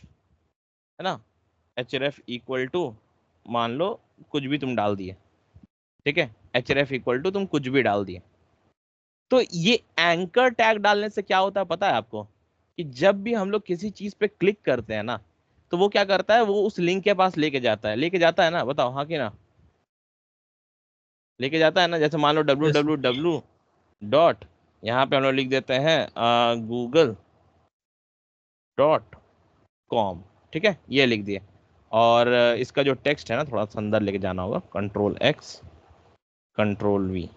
है ना, href इक्वल टू, मान लो कुछ भी तुम डाल दिए। ठीक है, href इक्वल टू तुम कुछ भी डाल दिए। तो ये एंकर टैग डालने से क्या होता है पता है आपको, कि जब भी हम लोग किसी चीज पे क्लिक करते हैं ना, तो वो क्या करता है, वो उस लिंक के पास लेके जाता है ना, बताओ हाँ कि ना, लेके जाता है ना। जैसे मान लो Yes, sir. www डॉट, यहाँ पे हम लोग लिख देते हैं google.com। ठीक है, ये लिख दिए, और इसका जो टेक्स्ट है ना, थोड़ा सा अंदर लेके जाना होगा, Ctrl+X Ctrl+V।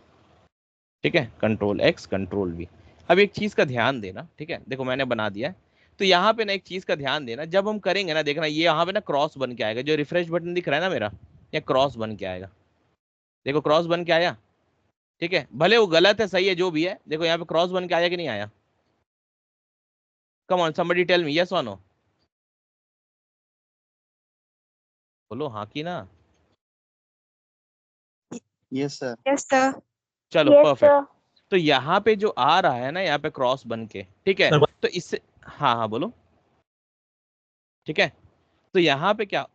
ठीक है, Ctrl+X Ctrl+V। अब एक चीज का ध्यान देना, ठीक है, देखो मैंने बना दिया है। तो यहाँ पे ना एक चीज का ध्यान देना, जब हम करेंगे ना, देखना ये यहाँ पे ना क्रॉस बन के आएगा, जो रिफ्रेश बटन दिख रहा है ना मेरा, ये क्रॉस बन के आएगा। देखो क्रॉस बन के आया। ठीक है, भले वो गलत है सही है जो भी है, देखो यहाँ पे क्रॉस बन के आया कि नहीं आया, come on somebody tell me, yes और नो, बोलो हाँ की ना। Yes, sir. Yes, sir. चलो Yes, परफेक्ट। sir. तो यहाँ पे जो आ रहा है ना, यहाँ पे क्रॉस बन के, ठीक है, Sir, तो इससे, हाँ हाँ बोलो। ठीक है, तो यहाँ पे क्या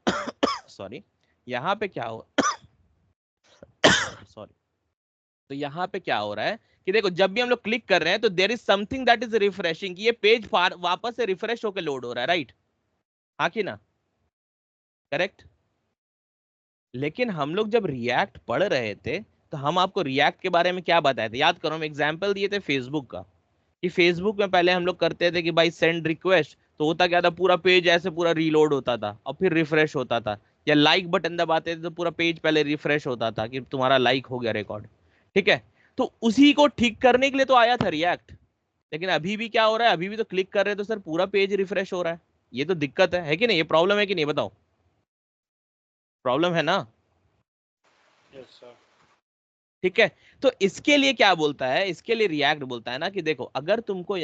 सॉरी, यहाँ पे क्या हो सॉरी, तो यहाँ पे क्या हो रहा है कि देखो जब भी हम लोग क्लिक कर रहे हैं, तो there is something that is refreshing, ये पेज वापस से रिफ्रेश होकर लोड हो रहा है, राइट, हाँ कि ना, करेक्ट। लेकिन हम लोग जब रिएक्ट पढ़ रहे थे तो हम आपको रिएक्ट के बारे में क्या बताए थे, याद करो, हम एग्जाम्पल दिए थे फेसबुक का, कि फेसबुक में पहले हम लोग करते थे कि भाई सेंड रिक्वेस्ट, तो होता क्या था, पूरा पेज ऐसे पूरा रीलोड होता था और फिर रिफ्रेश होता था, या लाइक बटन दबाते थे तो पूरा पेज पहले रिफ्रेश होता था कि तुम्हारा लाइक हो गया रिकॉर्ड। ठीक है, तो उसी को ठीक करने के लिए तो आया था रिएक्ट। लेकिन अभी भी क्या हो रहा है, अभी भी तो क्लिक कर रहे हैं तो सर पूरा पेज रिफ्रेश हो रहा है। ये तो दिक्कत है कि नहीं, ये प्रॉब्लम है कि नहीं, बताओ, प्रॉब्लम है ना। Yes, sir. ठीक है, तो इसके लिए क्या बोलता है, इसके लिए रिएक्ट बोलता है ना कि देखो, अगर तुमको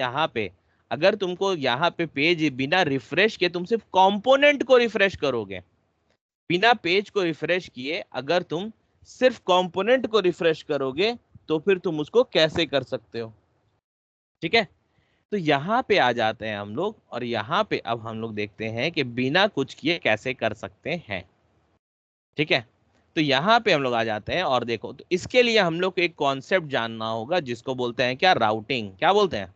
यहाँ पे पेज बिना रिफ्रेश किए, तुम सिर्फ कंपोनेंट को रिफ्रेश करोगे, बिना पेज को रिफ्रेश किए अगर तुम सिर्फ कंपोनेंट को रिफ्रेश करोगे, तो फिर तुम उसको कैसे कर सकते हो। ठीक है, तो यहाँ पे आ जाते हैं हम लोग, और यहाँ पे अब हम लोग देखते हैं कि बिना कुछ किए कैसे कर सकते हैं। ठीक है, तो यहाँ पे हम लोग आ जाते हैं, और देखो, तो इसके लिए हम लोग को एक कॉन्सेप्ट जानना होगा जिसको बोलते हैं क्या, राउटिंग। क्या बोलते हैं,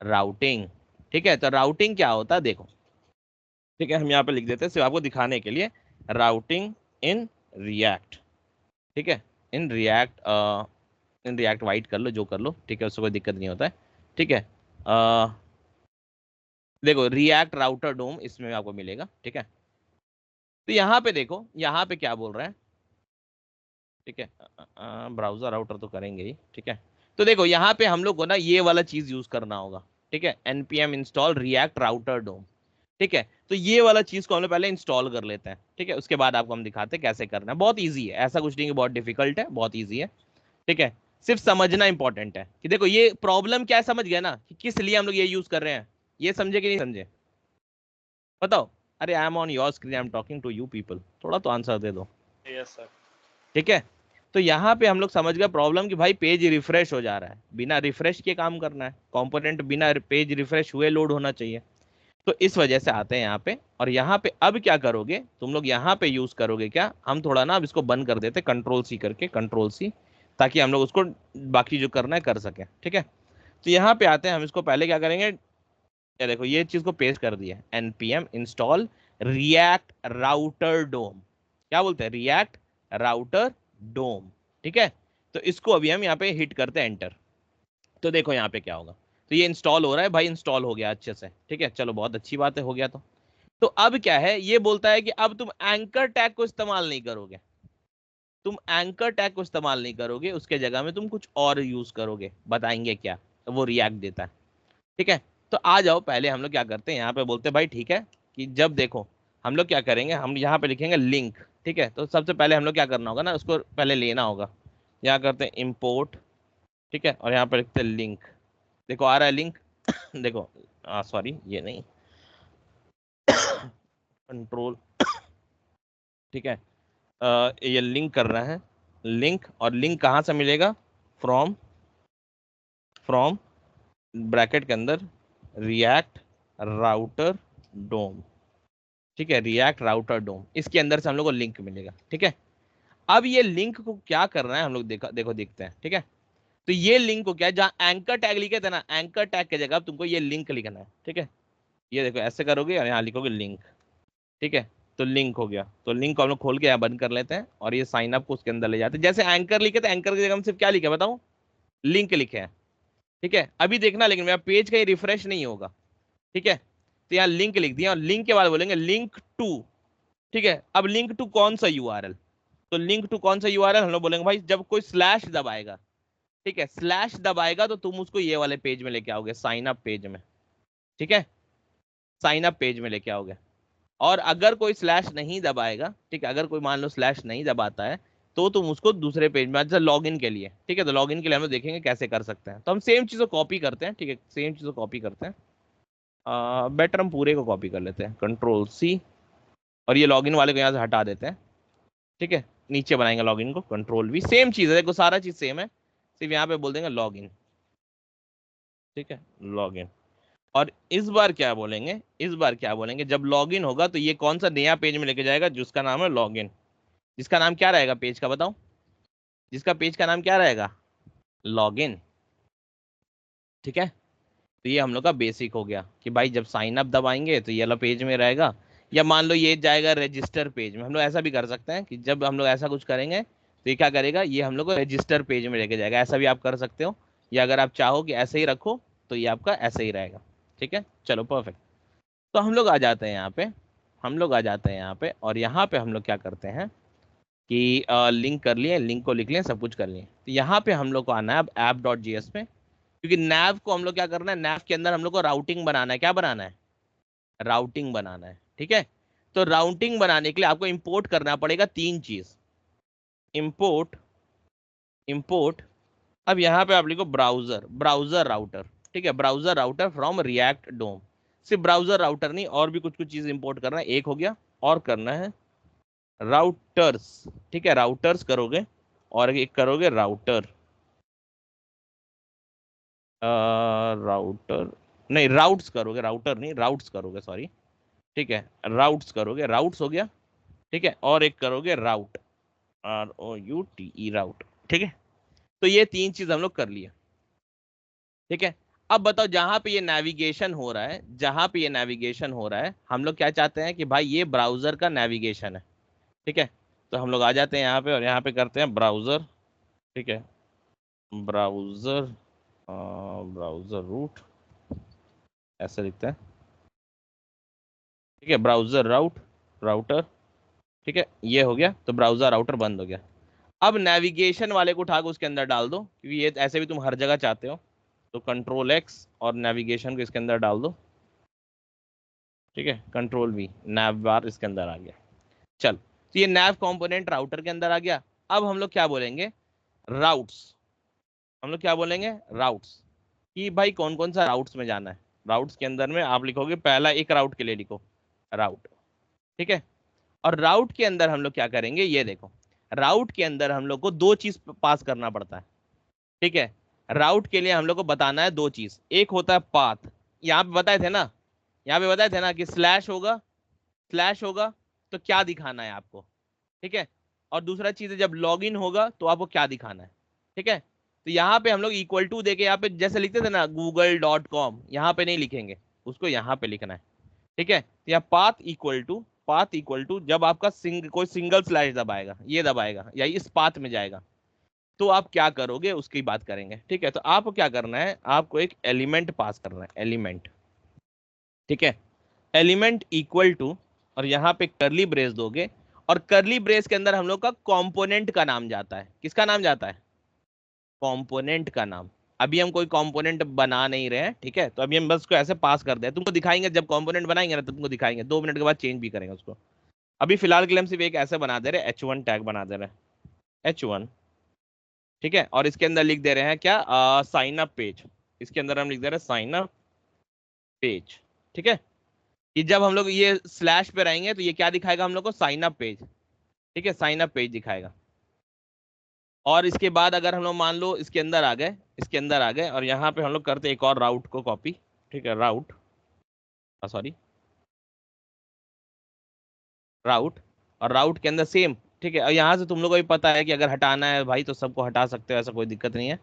राउटिंग। ठीक है, तो राउटिंग क्या होता है, देखो, ठीक है, हम यहाँ पे लिख देते हैं सिर्फ आपको दिखाने के लिए, राउटिंग इन रिएक्ट। ठीक है, इन रिएक्ट वाइट कर लो, जो कर लो, ठीक है, उससे कोई दिक्कत नहीं होता है। ठीक है, देखो, रिएक्ट राउटर डोम इसमें आपको मिलेगा। ठीक है, तो यहाँ पे देखो, यहाँ पे क्या बोल रहा है। ठीक है, ब्राउजर राउटर तो करेंगे ही। ठीक है, तो देखो यहाँ पे हम लोग को ना ये वाला चीज यूज करना होगा। ठीक है, npm इंस्टॉल रिएक्ट राउटर डोम। ठीक है, तो ये वाला चीज को हम लोग पहले इंस्टॉल कर लेते हैं। ठीक है, उसके बाद आपको हम दिखाते हैं कैसे करना है, बहुत ईजी है, ऐसा कुछ नहीं कि बहुत डिफिकल्ट है, बहुत ईजी है। ठीक है, सिर्फ समझना इंपॉर्टेंट है कि देखो ये प्रॉब्लम क्या है, समझ गया ना कि किस लिए हम लोग ये यूज कर रहे हैं, ये समझे कि नहीं समझे, बताओ। अरे I am on your screen, I am talking to you people, थोड़ा तो आंसर दे दो। Yes, sir. ठीक है, तो यहाँ पे हम लोग समझ गए प्रॉब्लम कि भाई पेज रिफ्रेश हो जा रहा है, बिना रिफ्रेश के काम करना है, कंपोनेंट बिना पेज रिफ्रेश हुए लोड होना चाहिए। तो इस वजह से आते हैं यहाँ पे, और यहाँ पे अब क्या करोगे तुम लोग, यहाँ पे यूज करोगे क्या, हम थोड़ा ना अब इसको बंद कर देते, कंट्रोल सी करके, कंट्रोल सी, ताकि हम लोग उसको बाकी जो करना है कर सके। ठीक है, तो यहाँ पे आते हैं, हम इसको पहले क्या करेंगे, ये देखो ये चीज को पेस्ट कर दिया, npm इंस्टॉल रिएक्ट राउटर डोम। क्या बोलते हैं, रिएक्ट राउटर डोम। ठीक है, तो इसको अभी हम यहाँ पे हिट करते हैं एंटर। तो देखो यहाँ पे क्या होगा, तो ये इंस्टॉल हो रहा है भाई, इंस्टॉल हो गया अच्छे से। ठीक है, चलो बहुत अच्छी बात है, हो गया तो अब क्या है, ये बोलता है कि अब तुम एंकर टैग को इस्तेमाल नहीं करोगे, तुम एंकर टैग को इस्तेमाल नहीं करोगे, उसके जगह में तुम कुछ और यूज करोगे, बताएंगे क्या, तो वो रिएक्ट देता है। ठीक है, तो आ जाओ, पहले हम लोग क्या करते हैं, यहाँ पे बोलते हैं भाई ठीक है, कि जब देखो हम लोग क्या करेंगे, हम यहाँ पे लिखेंगे लिंक। ठीक है, तो सबसे पहले हम लोग क्या करना होगा ना, उसको पहले लेना होगा, यहाँ करते हैं इम्पोर्ट। ठीक है, और यहाँ पे लिखते हैं लिंक। देखो आ रहा है लिंक देखो, सॉरी ये नहीं, कंट्रोल। ठीक है, ये लिंक कर रहा है, लिंक, और लिंक कहाँ से मिलेगा, फ्रॉम फ्रॉम ब्रैकेट के अंदर रिएक्ट राउटर डोम। ठीक है, रिएक्ट राउटर डोम, इसके अंदर से हम लोग को लिंक मिलेगा। ठीक है, अब ये लिंक को क्या करना है हम लोग देखो देखते हैं। ठीक है, तो ये लिंक को क्या है, जहाँ एंकर टैग लिखे थे ना, एंकर टैग की जगह तुमको ये लिंक लिखना है। ठीक है, ये देखो ऐसे करोगे और यहाँ लिखोगे लिंक। ठीक है, तो लिंक हो गया, तो लिंक को हम लोग खोल के यहाँ बंद कर लेते हैं, और ये साइन अप को उसके अंदर ले जाते हैं। जैसे एंकर लिखे थे, एंकर की जगह हम सिर्फ क्या लिखे बताऊं, लिंक लिखे हैं। ठीक है, अभी देखना, लेकिन मेरा पेज कहीं रिफ्रेश नहीं होगा। ठीक है, तो यहाँ लिंक लिख दिया, और लिंक के बाद बोलेंगे लिंक टू। ठीक है, अब लिंक टू कौन सा यूआरएल, तो लिंक टू कौन सा यूआरएल हम लोग बोलेंगे भाई, जब कोई स्लैश दबाएगा, ठीक है, स्लैश दबाएगा तो तुम उसको ये वाले पेज में लेके आओगे, साइन अप पेज में। ठीक है, साइन अप पेज में लेके आओगे। और अगर कोई स्लैश नहीं दबाएगा, ठीक है, अगर कोई मान लो स्लैश नहीं दबाता है, तो तुम उसको दूसरे पेज में, अच्छा लॉग इन के लिए। ठीक है, तो लॉग इन के लिए हम लोग देखेंगे कैसे कर सकते हैं, तो हम सेम चीज़ को कॉपी करते हैं। ठीक है, सेम चीज़ को कॉपी करते हैं, बेटर हम पूरे को कॉपी कर लेते हैं, कंट्रोल सी, और ये लॉगिन वाले को यहाँ से हटा देते हैं। ठीक है, नीचे बनाएंगे लॉगिन को, कंट्रोल वी, सेम चीज़ है, देखो सारा चीज़ सेम है, सिर्फ यहाँ पे बोल देंगे लॉगिन। ठीक है, लॉगिन, और इस बार क्या बोलेंगे, इस बार क्या बोलेंगे, जब लॉगिन होगा तो ये कौन सा नया पेज में लेके जाएगा, जिसका नाम है लॉगिन। जिसका नाम क्या रहेगा पेज का, बताओ, जिसका पेज का नाम क्या रहेगा, लॉगिन। ठीक है, तो ये हम लोग का बेसिक हो गया कि भाई जब साइन अप दबाएंगे तो ये वाला पेज में रहेगा, या मान लो ये जाएगा रजिस्टर पेज में। हम लोग ऐसा भी कर सकते हैं कि जब हम लोग ऐसा कुछ करेंगे तो ये क्या करेगा, ये हम लोग को रजिस्टर पेज में लेके जाएगा। ऐसा भी आप कर सकते हो, या अगर आप चाहो कि ऐसे ही रखो तो ये आपका ऐसे ही रहेगा। ठीक है, चलो परफेक्ट। तो हम लोग आ जाते हैं यहाँ पे, हम लोग आ जाते हैं यहाँ पे, और यहाँ पे हम लोग क्या करते हैं कि लिंक कर लिए, लिंक को लिख लिए, सब कुछ कर लिए। तो यहाँ पे हम लोग को आना है अब app.js में, क्योंकि nav को हम लोग क्या करना है, nav के अंदर हम लोग को राउटिंग बनाना है। क्या बनाना है, राउटिंग बनाना है। ठीक है, तो राउटिंग बनाने के लिए आपको इंपोर्ट करना पड़ेगा 3 चीज। इंपोर्ट, इंपोर्ट, अब यहाँ पे आप लिखो ब्राउजर, ब्राउजर राउटर। ठीक है, ब्राउजर राउटर फ्रॉम रिएक्ट डोम। सिर्फ ब्राउजर राउटर नहीं, और भी कुछ कुछ चीज इंपोर्ट करना है। एक हो गया, और करना है राउटर्स। ठीक है, राउटर्स करोगे, और एक करोगे राउटर, राउटर नहीं, राउट्स करोगे, राउटर नहीं, राउट्स करोगे, सॉरी। ठीक है, राउट्स करोगे, राउट्स हो गया। ठीक है, और एक करोगे राउट, ROUTE, राउट। ठीक है, तो ये 3 चीज हम लोग कर लिए। ठीक है, अब बताओ जहां पे ये नेविगेशन हो रहा है, जहां पे ये नेविगेशन हो रहा है, हम लोग क्या चाहते हैं कि भाई ये ब्राउजर का नेविगेशन है। ठीक है, तो हम लोग आ जाते हैं यहाँ पे, और यहाँ पे करते हैं ब्राउजर। ठीक है, ब्राउजर, ब्राउजर रूट ऐसे लिखते हैं। ठीक है, ब्राउजर राउट, राउटर। ठीक है, ये हो गया, तो ब्राउजर राउटर बंद हो गया। अब नेविगेशन वाले को उठा के उसके अंदर डाल दो, क्योंकि ये ऐसे भी तुम हर जगह चाहते हो। तो Ctrl+X और नेविगेशन को इसके अंदर डाल दो। ठीक है, Ctrl+V, nav बार इसके अंदर आ गया। चल, तो ये nav कंपोनेंट राउटर के अंदर आ गया। अब हम लोग क्या बोलेंगे, राउट्स। हम लोग क्या बोलेंगे, राउट्स, कि भाई कौन कौन सा राउट्स में जाना है। राउट्स के अंदर में आप लिखोगे, पहला एक राउट के लिए लिखो राउट। ठीक है, और राउट के अंदर हम लोग क्या करेंगे, ये देखो, राउट के अंदर हम लोग को 2 चीज पास करना पड़ता है। ठीक है, राउट के लिए हम लोग को बताना है 2 चीज। एक होता है पाथ, यहाँ पे बताए थे ना, यहाँ पे बताए थे ना कि स्लैश होगा, स्लैश होगा तो क्या दिखाना है आपको। ठीक है, और दूसरा चीज है जब लॉग इन होगा तो आपको क्या दिखाना है। ठीक है, तो यहाँ पे हम लोग इक्वल टू देके, यहाँ पे जैसे लिखते थे ना google.com, यहाँ पे नहीं लिखेंगे, उसको यहाँ पे लिखना है। ठीक है, तो यहाँ path equal to, path equal to, जब आपका कोई सिंगल स्लैश दबाएगा, ये दबाएगा या इस पाथ में जाएगा, तो आप क्या करोगे उसकी बात करेंगे। ठीक है, तो आपको क्या करना है, आपको एक एलिमेंट पास करना है, एलिमेंट। ठीक है, एलिमेंट इक्वल टू, और यहाँ पे करली ब्रेस दोगे, और करली ब्रेस के अंदर हम लोग का कंपोनेंट का नाम जाता है। किसका नाम जाता है, कंपोनेंट का नाम। अभी हम कोई कंपोनेंट बना नहीं रहे हैं। ठीक है, तो अभी हम बस को ऐसे पास कर दे, तुमको दिखाएंगे जब कंपोनेंट बनाएंगे ना, तो तुमको दिखाएंगे, 2 मिनट के बाद चेंज भी करेंगे उसको। अभी फिलहाल के लिए हम सिर्फ एक ऐसे बना दे रहे हैं, H1 टैग बना दे रहे हैं, H1। ठीक है, और इसके अंदर लिख दे रहे हैं क्या, साइन अप पेज। इसके अंदर हम लिख दे रहे हैं साइन अप पेज। ठीक है, कि जब हम लोग ये स्लैश पे रहेंगे तो ये क्या दिखाएगा हम लोग को, साइन अप पेज। ठीक है, साइन अप पेज दिखाएगा। और इसके बाद अगर हम लोग मान लो इसके अंदर आ गए, इसके अंदर आ गए, और यहाँ पे हम लोग करते एक और राउट को कॉपी। ठीक है, राउट, सॉरी, राउट, और राउट के अंदर सेम। ठीक है, और यहाँ से तुम लोगों को भी पता है कि अगर हटाना है भाई तो सबको हटा सकते हो, ऐसा कोई दिक्कत नहीं है।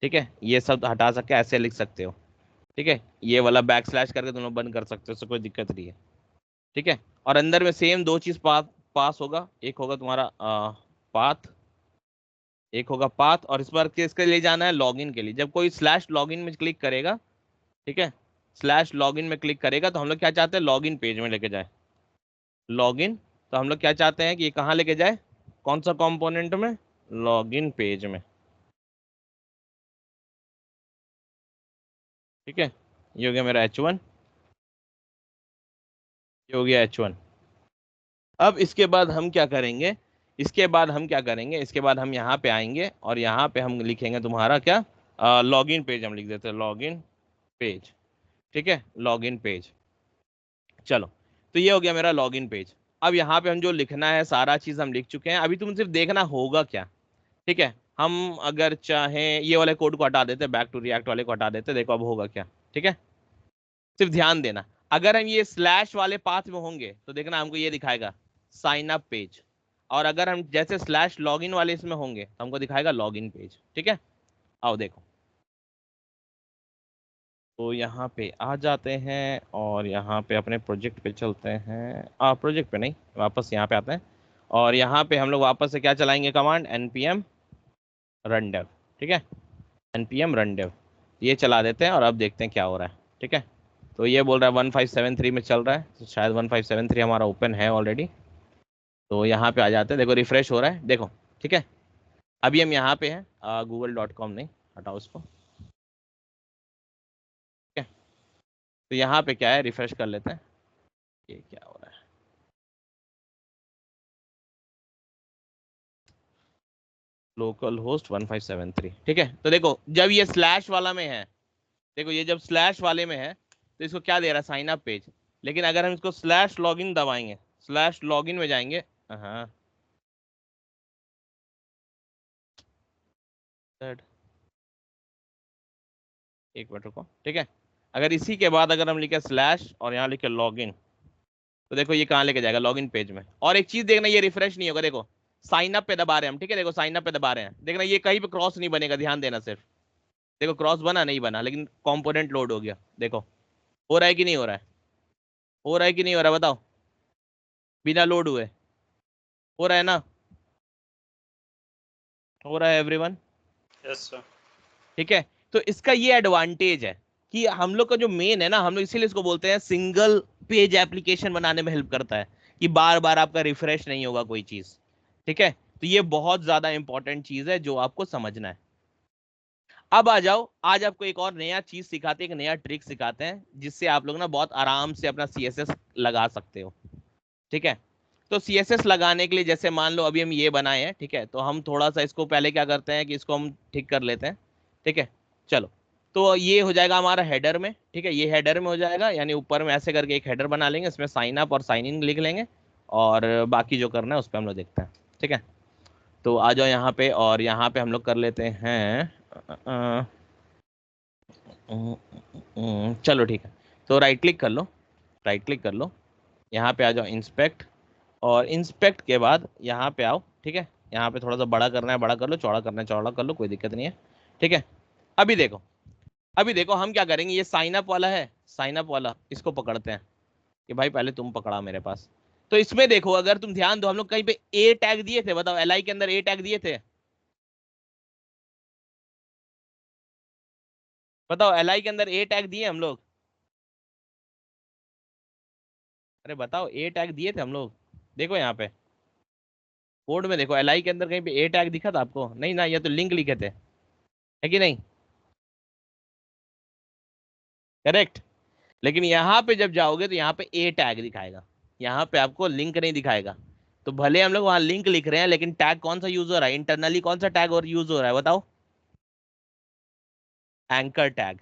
ठीक है, ये सब हटा सकते, ऐसे लिख सकते हो। ठीक है, ये वाला बैक स्लैश करके तुम लोग बंद कर सकते हो, उससे कोई दिक्कत नहीं है। ठीक है, और अंदर में सेम 2 चीज पास होगा, एक होगा तुम्हारा पाथ, एक होगा पाथ, और इस बार किसके लिए जाना है, लॉगिन के लिए। जब कोई स्लैश लॉगिन में क्लिक करेगा, ठीक है, स्लैश लॉगिन में क्लिक करेगा, तो हम लोग क्या चाहते हैं, लॉगिन पेज में लेके जाए। लॉगिन, तो हम लोग क्या चाहते हैं कि ये कहाँ लेके जाए, कौन सा कंपोनेंट में, लॉगिन पेज में। ठीक है, ये हो गया मेरा H1, ये हो गया H1। अब इसके बाद हम क्या करेंगे, इसके बाद हम क्या करेंगे, इसके बाद हम यहाँ पे आएंगे, और यहाँ पे हम लिखेंगे तुम्हारा क्या, लॉगिन पेज हम लिख देते हैं, लॉगिन पेज। ठीक है, लॉगिन पेज। चलो, तो ये हो गया मेरा लॉगिन पेज। अब यहाँ पे हम जो लिखना है सारा चीज हम लिख चुके हैं। अभी तुम सिर्फ देखना होगा क्या। ठीक है, हम अगर चाहें ये वाले कोड को हटा देते, बैक टू रिएक्ट वाले को हटा देते, देखो अब होगा क्या। ठीक है, सिर्फ ध्यान देना, अगर हम ये स्लैश वाले पाथ में होंगे तो देखना हमको ये दिखाएगा साइन अप पेज, और अगर हम जैसे स्लैश लॉगिन वाले इसमें होंगे तो हमको दिखाएगा लॉगिन पेज। ठीक है, आओ देखो, तो यहाँ पे आ जाते हैं और यहाँ पे अपने प्रोजेक्ट पे चलते हैं। प्रोजेक्ट पे नहीं, वापस यहाँ पे आते हैं और यहाँ पे हम लोग वापस से क्या चलाएंगे, कमांड npm run dev। ठीक है, npm run dev ये चला देते हैं और अब देखते हैं क्या हो रहा है। ठीक है, तो ये बोल रहा है 1573 में चल रहा है, तो शायद 1573 हमारा ओपन है ऑलरेडी। तो यहाँ पे आ जाते हैं, देखो रिफ्रेश हो रहा है, देखो। ठीक है, अभी हम यहाँ पे हैं, google.com नहीं, हटाओ उसको। ठीक है, तो यहाँ पे क्या है, रिफ्रेश कर लेते हैं, ये क्या हो रहा है। Local host 1573। ठीक है, तो देखो जब ये स्लैश वाला में है, देखो ये जब स्लैश वाले में है तो इसको क्या दे रहा है, साइन अप पेज। लेकिन अगर हम इसको स्लैश लॉगिन दबाएंगे, स्लैश लॉगिन में जाएंगे, हाँ Third, एक मिनट रुको। ठीक है, अगर इसी के बाद अगर हम लिखे स्लैश और यहाँ लिखे लॉगिन, तो देखो ये कहाँ लेके जाएगा, लॉगिन पेज में। और एक चीज देखना, ये रिफ्रेश नहीं होगा, देखो साइन अप पे दबा रहे हैं हम। ठीक है, देखो साइन अप पे दबा रहे हैं, देखना ये कहीं पे क्रॉस नहीं बनेगा, ध्यान देना सिर्फ। देखो क्रॉस बना नहीं बना, लेकिन कंपोनेंट लोड हो गया। देखो हो रहा है कि नहीं हो रहा है, हो रहा है कि नहीं हो रहा है, बताओ, बिना लोड हुए हो रहा है ना, हो रहा है एवरीवन। Yes, sir. ठीक है, तो इसका ये एडवांटेज है कि हम लोग का जो मेन है ना, हम लोग इसीलिए इसको बोलते हैं सिंगल पेज एप्लीकेशन बनाने में हेल्प करता है, कि बार बार आपका रिफ्रेश नहीं होगा कोई चीज। ठीक है, तो ये बहुत ज्यादा इंपॉर्टेंट चीज है जो आपको समझना है। अब आ जाओ, आज आपको एक और नया चीज सिखाते हैं, एक नया ट्रिक सिखाते हैं, जिससे आप लोग ना बहुत आराम से अपना CSS लगा सकते हो। ठीक है, तो CSS लगाने के लिए जैसे मान लो अभी हम ये बनाए हैं। ठीक है, तो हम थोड़ा सा इसको पहले क्या करते हैं कि इसको हम ठीक कर लेते हैं। ठीक है, चलो, तो ये हो जाएगा हमारा हेडर में। ठीक है, ये हेडर में हो जाएगा, यानी ऊपर में ऐसे करके एक हेडर बना लेंगे, इसमें साइन अप और साइन इन लिख लेंगे, और बाकी जो करना है उस पर हम लोग देखते हैं। ठीक है, तो आ जाओ यहाँ पे, और यहाँ पे हम लोग कर लेते हैं चलो ठीक है, तो राइट क्लिक कर लो, राइट क्लिक कर लो, यहाँ पे आ जाओ इंस्पेक्ट, और इंस्पेक्ट के बाद यहाँ पे आओ। ठीक है, यहाँ पे थोड़ा सा बड़ा करना है बड़ा कर लो, चौड़ा करना है चौड़ा कर लो, कोई दिक्कत नहीं है। ठीक है, अभी देखो, अभी देखो हम क्या करेंगे, ये साइन अप वाला है, साइन अप वाला इसको पकड़ते हैं, कि भाई पहले तुम पकड़ा मेरे पास। तो इसमें देखो, अगर तुम ध्यान दो, हम लोग कहीं पे ए टैग दिए थे, बताओ LI के अंदर ए टैग दिए थे, बताओ LI के अंदर ए टैग दिए हम लोग, अरे बताओ ए टैग दिए थे हम लोग, देखो यहाँ पे कोड में देखो, LI के अंदर कहीं पे ए टैग दिखा था आपको, नहीं ना, ये तो लिंक लिखे थे, है कि नहीं, करेक्ट। लेकिन यहाँ पे जब जाओगे तो यहाँ पे ए टैग दिखाएगा, यहाँ पे आपको लिंक नहीं दिखाएगा। तो भले हम लोग वहाँ लिंक लिख रहे हैं, लेकिन टैग कौन सा यूज हो रहा है, इंटरनली कौन सा टैग और यूज हो रहा है, बताओ, एंकर टैग।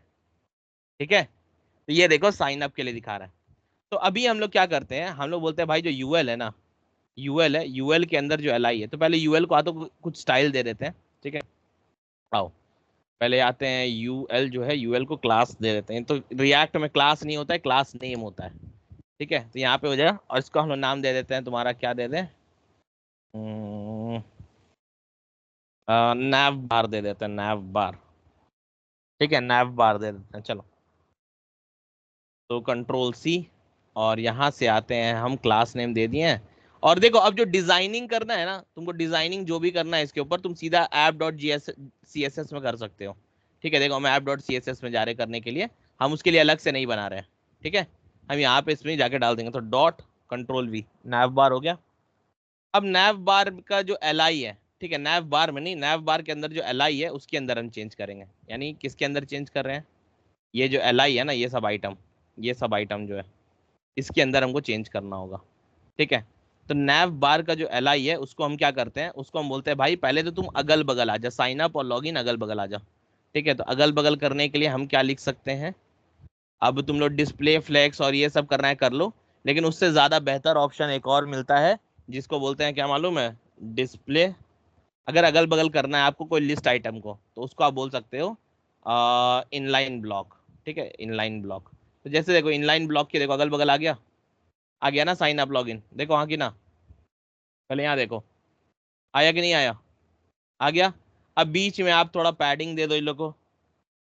ठीक है, तो ये देखो साइन अप के लिए दिखा रहा है। तो अभी हम लोग क्या करते हैं, हम लोग बोलते हैं भाई जो यूएल है ना, यूएल है, यूएल के अंदर जो LI है, तो पहले यूएल को आ तो कुछ स्टाइल दे देते हैं। ठीक है, आओ पहले आते हैं, यूएल जो है, यूएल को क्लास दे देते हैं। तो रिएक्ट में क्लास नहीं होता है, क्लास नेम होता है। ठीक है, तो यहाँ पे हो जाएगा, और इसको हम लोग नाम दे देते हैं, तुम्हारा क्या दे दें, नैव बार दे देते हैं, नैव बार। ठीक है, नैव बार दे देते हैं, चलो, तो कंट्रोल C, और यहाँ से आते हैं, हम क्लास नेम दे दिए हैं। और देखो अब जो डिजाइनिंग करना है ना, तुमको डिजाइनिंग जो भी करना है इसके ऊपर, तुम सीधा app.css में कर सकते हो। ठीक है, देखो हम app.css में जा रहे करने के लिए, हम उसके लिए अलग से नहीं बना रहे हैं। ठीक है, हम यहाँ पे इसमें जाके डाल देंगे, तो डॉट कंट्रोल V, नैव बार हो गया। अब नैव बार का जो LI है, ठीक है, नैव बार में नहीं, नैव बार के अंदर जो LI है उसके अंदर हम चेंज करेंगे। यानी किसके अंदर चेंज कर रहे हैं, ये जो LI है ना, ये सब आइटम, ये सब आइटम जो है इसके अंदर हमको चेंज करना होगा। ठीक है, तो नैव बार का जो LI है उसको हम क्या करते हैं, उसको हम बोलते हैं भाई पहले तो तुम अगल बगल आ जा, साइन अप और लॉगिन अगल बगल आ जा। ठीक है, तो अगल बगल करने के लिए हम क्या लिख सकते हैं, अब तुम लोग डिस्प्ले फ्लेक्स और ये सब करना है कर लो, लेकिन उससे ज्यादा बेहतर ऑप्शन एक और मिलता है, जिसको बोलते हैं क्या मालूम है, डिस्प्ले। अगर अगल बगल करना है आपको कोई लिस्ट आइटम को, तो उसको आप बोल सकते हो इनलाइन ब्लॉक। ठीक है, इनलाइन ब्लॉक, तो जैसे देखो इनलाइन ब्लॉक के देखो अगल बगल आ गया ना साइन अप लॉगिन, देखो हाँ कि ना, पहले यहाँ देखो, आया कि नहीं आया, आ गया। अब बीच में आप थोड़ा पैडिंग दे दो इन लोग को,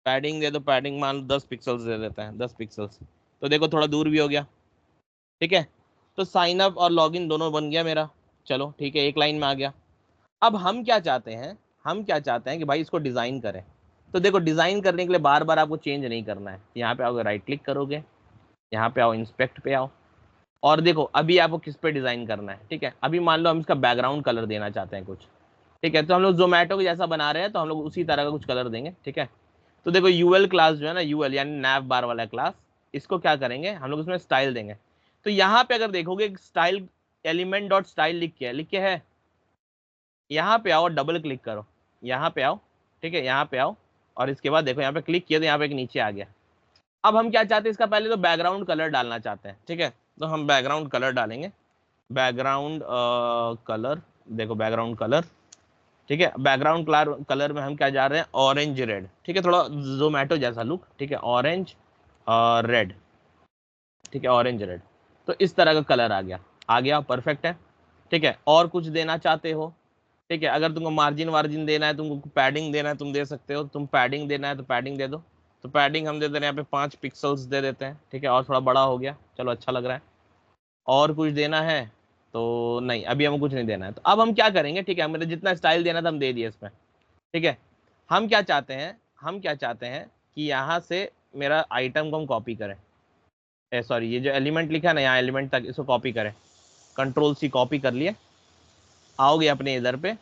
पैडिंग दे दो, पैडिंग मान लो 10 पिक्सल्स दे देते हैं, 10 पिक्सल्स। तो देखो थोड़ा दूर भी हो गया, ठीक है। तो साइन अप और लॉगिन दोनों बन गया मेरा, चलो ठीक है, एक लाइन में आ गया। अब हम क्या चाहते हैं, हम क्या चाहते हैं कि भाई इसको डिजाइन करें। तो देखो डिजाइन करने के लिए बार बार आपको चेंज नहीं करना है, यहाँ पे आओगे, राइट क्लिक करोगे, यहाँ पे आओ, इंस्पेक्ट पे आओ, और देखो अभी आपको किस पे डिजाइन करना है, ठीक है। अभी मान लो हम इसका बैकग्राउंड कलर देना चाहते हैं कुछ, ठीक है। तो हम लोग जोमेटो के जैसा बना रहे हैं, तो हम लोग उसी तरह का कुछ कलर देंगे, ठीक है। तो देखो यूएल क्लास जो है ना, यूएल यानी नैव बार वाला क्लास, इसको क्या करेंगे हम लोग, इसमें स्टाइल देंगे। तो यहाँ पे अगर देखोगे स्टाइल एलिमेंट डॉट स्टाइल लिख के है, यहाँ पे आओ, डबल क्लिक करो, यहाँ पे आओ, ठीक है, यहाँ पे आओ, और इसके बाद देखो यहाँ पे क्लिक किया तो यहाँ पे एक नीचे आ गया। अब हम क्या चाहते हैं, इसका पहले तो बैकग्राउंड कलर डालना चाहते हैं, ठीक है। तो हम बैकग्राउंड कलर डालेंगे, बैकग्राउंड कलर, देखो बैकग्राउंड कलर, ठीक है। बैकग्राउंड कलर में हम क्या जा रहे हैं, ऑरेंज रेड, ठीक है, थोड़ा जोमेटो जैसा लुक, ठीक है, ऑरेंज और रेड, ठीक है, ऑरेंज रेड। तो इस तरह का कलर आ गया, परफेक्ट है, ठीक है। और कुछ देना चाहते हो, ठीक है, अगर तुमको मार्जिन वार्जिन देना है, तुमको पैडिंग देना है, तुम दे सकते हो। तुम पैडिंग देना है तो पैडिंग दे दो। तो पैडिंग हम दे दे रहे हैं यहाँ पे 5 पिक्सल्स दे देते हैं, ठीक है, और थोड़ा बड़ा हो गया, चलो अच्छा लग रहा है। और कुछ देना है तो नहीं, अभी हमें कुछ नहीं देना है। तो अब हम क्या करेंगे, ठीक है, हमें जितना स्टाइल देना था हम दे दिए इसमें, ठीक है। हम क्या चाहते हैं, हम क्या चाहते हैं कि यहाँ से मेरा आइटम को हम कॉपी करें, सॉरी, ये जो एलिमेंट लिखा है ना यहाँ एलिमेंट तक, इसको कॉपी करें। कंट्रोल सी कॉपी कर लिए, आओगे अपने इधर पे,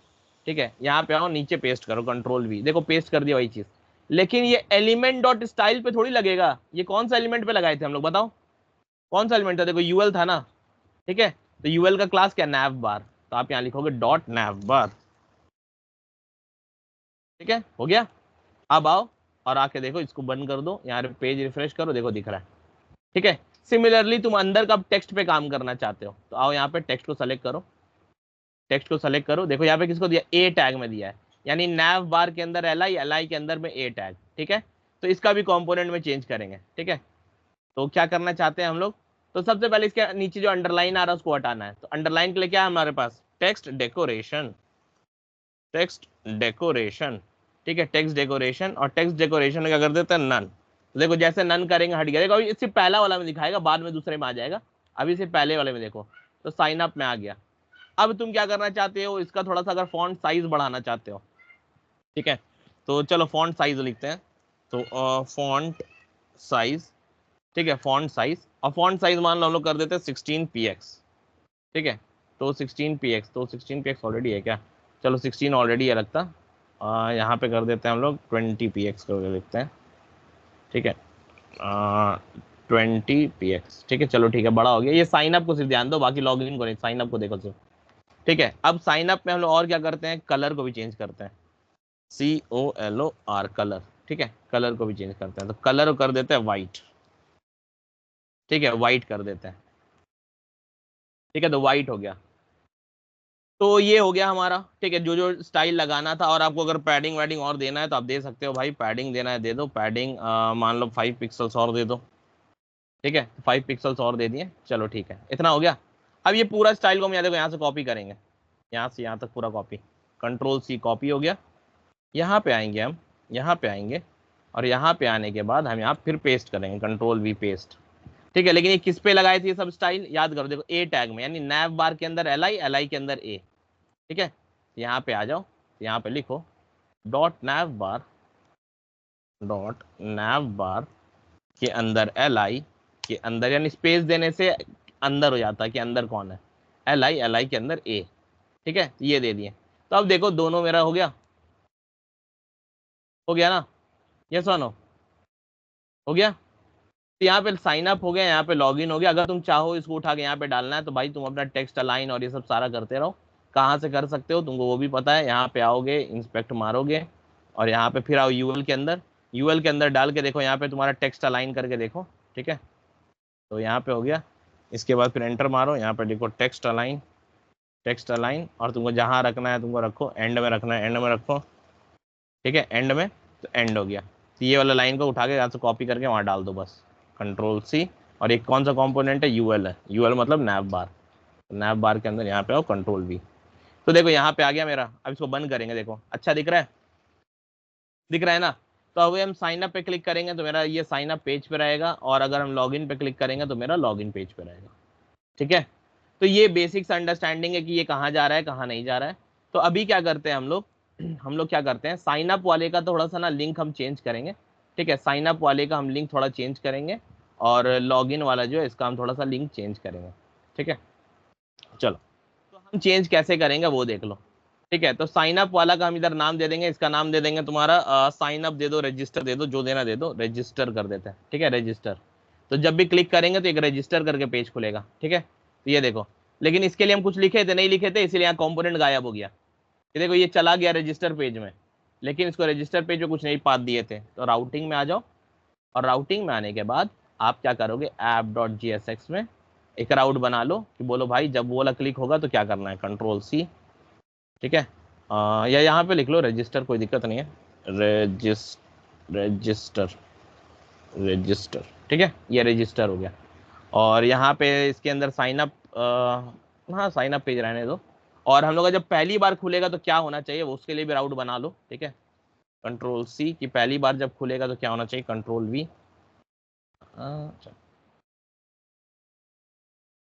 ठीक है, यहाँ पे आओ, नीचे पेस्ट करो, कंट्रोल वी, देखो पेस्ट कर दिया वही चीज। लेकिन ये एलिमेंट डॉट स्टाइल पे थोड़ी लगेगा, ये कौन सा एलिमेंट पे लगाए थे हम लोग, बताओ कौन सा एलिमेंट था, देखो यूएल था ना, ठीक है। तो यूएल का क्लास क्या, नैव बार, तो आप यहाँ लिखोगे डॉट नैव बार, ठीक है, हो गया। अब आओ और आके देखो, इसको बंद कर दो, यहाँ पेज रिफ्रेश करो, देखो दिख रहा है, ठीक है। सिमिलरली तुम अंदर का टेक्स्ट पे काम करना चाहते हो, तो आओ यहाँ पे टेक्स्ट को सेलेक्ट करो, टेक्स्ट को सेलेक्ट करो, देखो यहाँ पे किसको दिया, ए टैग में दिया है, यानी नैव बार के अंदर एल आई, एल आई के अंदर में ए टैग, ठीक है। तो इसका भी कंपोनेंट में चेंज करेंगे, ठीक है। तो क्या करना चाहते हैं हम लोग, तो सबसे पहले इसके नीचे जो अंडरलाइन आ रहा है उसको हटाना है। तो अंडरलाइन के लिए क्या है हमारे पास, टेक्स्ट डेकोरेशन, टेक्स्ट डेकोरेशन, ठीक है, टेक्स्ट डेकोरेशन। और टेक्स्ट डेकोरेशन में क्या कर देते हैं, नन। देखो जैसे नन करेंगे हट गया, देखो अभी इससे पहला वाला में दिखाएगा, बाद में दूसरे में आ जाएगा, अभी से पहले वाले में देखो, तो साइन अप में आ गया। अब तुम क्या करना चाहते हो, इसका थोड़ा सा अगर फॉन्ट साइज बढ़ाना चाहते हो, ठीक है, तो चलो फॉन्ट साइज लिखते हैं। तो फॉन्ट साइज, ठीक है, फॉन्ट साइज, और फॉन्ट साइज मान लो हम लोग कर देते हैं 16px, ठीक है। तो 16px, तो 16px ऑलरेडी है क्या, चलो 16 ऑलरेडी है लगता, यहाँ पे कर देते हैं हम लोग 20px करके लिखते हैं, ठीक है, 20px, ठीक है, चलो ठीक है, बड़ा हो गया। ये साइन अप को सिर्फ ध्यान दो, बाकी लॉग इन को नहीं, साइन अप को देखो सिर्फ, ठीक है। अब साइन अप में हम लोग और क्या करते हैं, कलर को भी चेंज करते हैं, COLOR कलर, ठीक है, कलर को भी चेंज करते हैं। तो कलर कर देते हैं वाइट, ठीक है, वाइट कर देते हैं, ठीक है, तो वाइट हो गया। तो ये हो गया हमारा, ठीक है, जो जो स्टाइल लगाना था। और आपको अगर पैडिंग वैडिंग और देना है तो आप दे सकते हो भाई, पैडिंग देना है दे दो, पैडिंग मान लो 5 पिक्सल्स और दे दो, ठीक है, 5 पिक्सल्स और दे दिए, चलो ठीक है, इतना हो गया। अब ये पूरा स्टाइल को हम यहाँ से कॉपी करेंगे, यहाँ से यहाँ तक पूरा कॉपी, कंट्रोल सी कॉपी हो गया। यहाँ पे आएंगे हम, यहाँ पे आएंगे, और यहाँ पे आने के बाद हम यहाँ फिर पेस्ट करेंगे, कंट्रोल वी पेस्ट, ठीक है। लेकिन ये किस पे लगाए थे ये सब स्टाइल, याद करो, देखो ए टैग में, यानी नैव बार के अंदर एल आई, एल आई के अंदर ए, ठीक है। यहाँ पे आ जाओ, यहाँ पे लिखो डॉट नैव बार, डॉट नैव बार के अंदर एल आई के अंदर, यानी स्पेस देने से अंदर हो जाता है कि अंदर कौन है, एल आई के अंदर ए, ठीक है, ये दे दिए। तो अब देखो दोनों मेरा हो गया, हो गया ना, यस और नो, हो गया। तो यहाँ पे साइन अप हो गया, यहाँ पे लॉगिन हो गया। अगर तुम चाहो इसको उठा के यहाँ पे डालना है तो भाई तुम अपना टेक्स्ट अलाइन और ये सब सारा करते रहो, कहाँ से कर सकते हो तुमको वो भी पता है। यहाँ पे आओगे, इंस्पेक्ट मारोगे, और यहाँ पे फिर आओ यूएल के अंदर, यूएल के अंदर डाल के देखो, यहाँ पे तुम्हारा टेक्स्ट अलाइन करके देखो, ठीक है। तो यहाँ पे हो गया, इसके बाद फिर एंटर मारो, यहाँ पे देखो टेक्स्ट अलाइन, टेक्स्ट अलाइन, और तुमको जहाँ रखना है तुमको रखो, एंड में रखना है एंड में रखो, ठीक है, एंड में, तो एंड हो गया। तो ये वाला लाइन को उठा के यहाँ से कॉपी करके वहाँ डाल दो बस, कंट्रोल सी। और एक कौन सा कंपोनेंट है, यूएल है, यूएल मतलब नैव बार, नैव बार के अंदर यहाँ पे आओ, कंट्रोल वी। तो देखो यहाँ पे आ गया मेरा। अब इसको बंद करेंगे, देखो अच्छा दिख रहा है, दिख रहा है ना। तो अभी हम साइन अप पे क्लिक करेंगे तो मेरा ये साइन अप पेज पे रहेगा, और अगर हम लॉगिन पे क्लिक करेंगे तो मेरा लॉगिन पेज पे रहेगा। ठीक है, तो ये बेसिक्स अंडरस्टैंडिंग है कि ये कहाँ जा रहा है कहाँ नहीं जा रहा है। तो अभी क्या करते हैं हम लोग क्या करते हैं, साइन अप वाले का थोड़ा सा ना लिंक हम चेंज करेंगे। ठीक है, साइन अप वाले का हम लिंक थोड़ा चेंज करेंगे, और लॉगिन वाला जो है इसका हम थोड़ा सा लिंक चेंज करेंगे। ठीक है, चलो तो हम चेंज कैसे करेंगे वो देख लो। ठीक है, तो साइन अप वाला का हम इधर नाम दे देंगे, इसका नाम दे देंगे तुम्हारा साइन अप दे दो, रजिस्टर दे दो, जो देना दे दो, रजिस्टर कर देते हैं। ठीक है, रजिस्टर। तो जब भी क्लिक करेंगे तो एक रजिस्टर करके पेज खुलेगा। ठीक है, तो ये देखो, लेकिन इसके लिए हम कुछ लिखे थे, नहीं लिखे थे, इसीलिए यहाँ कंपोनेंट गायब हो गया। ये देखो, ये चला गया रजिस्टर पेज में, लेकिन इसको रजिस्टर पेज में कुछ नहीं पाथ दिए थे। तो राउटिंग में आ जाओ, और राउटिंग में आने के बाद आप क्या करोगे, app.jsx में एक राउट बना लो कि बोलो भाई जब वो वाला क्लिक होगा तो क्या करना है, कंट्रोल सी। ठीक है, या यहाँ पे लिख लो रजिस्टर, कोई दिक्कत नहीं है, रजिस्टर। ठीक है, ये रजिस्टर हो गया। और यहाँ पे इसके अंदर साइन अप, हाँ साइन अप पेज रहने दो। और हम लोग का जब पहली बार खुलेगा तो क्या होना चाहिए, वो उसके लिए भी राउट बना लो। ठीक है, कंट्रोल सी कि पहली बार जब खुलेगा तो क्या होना चाहिए, कंट्रोल वी।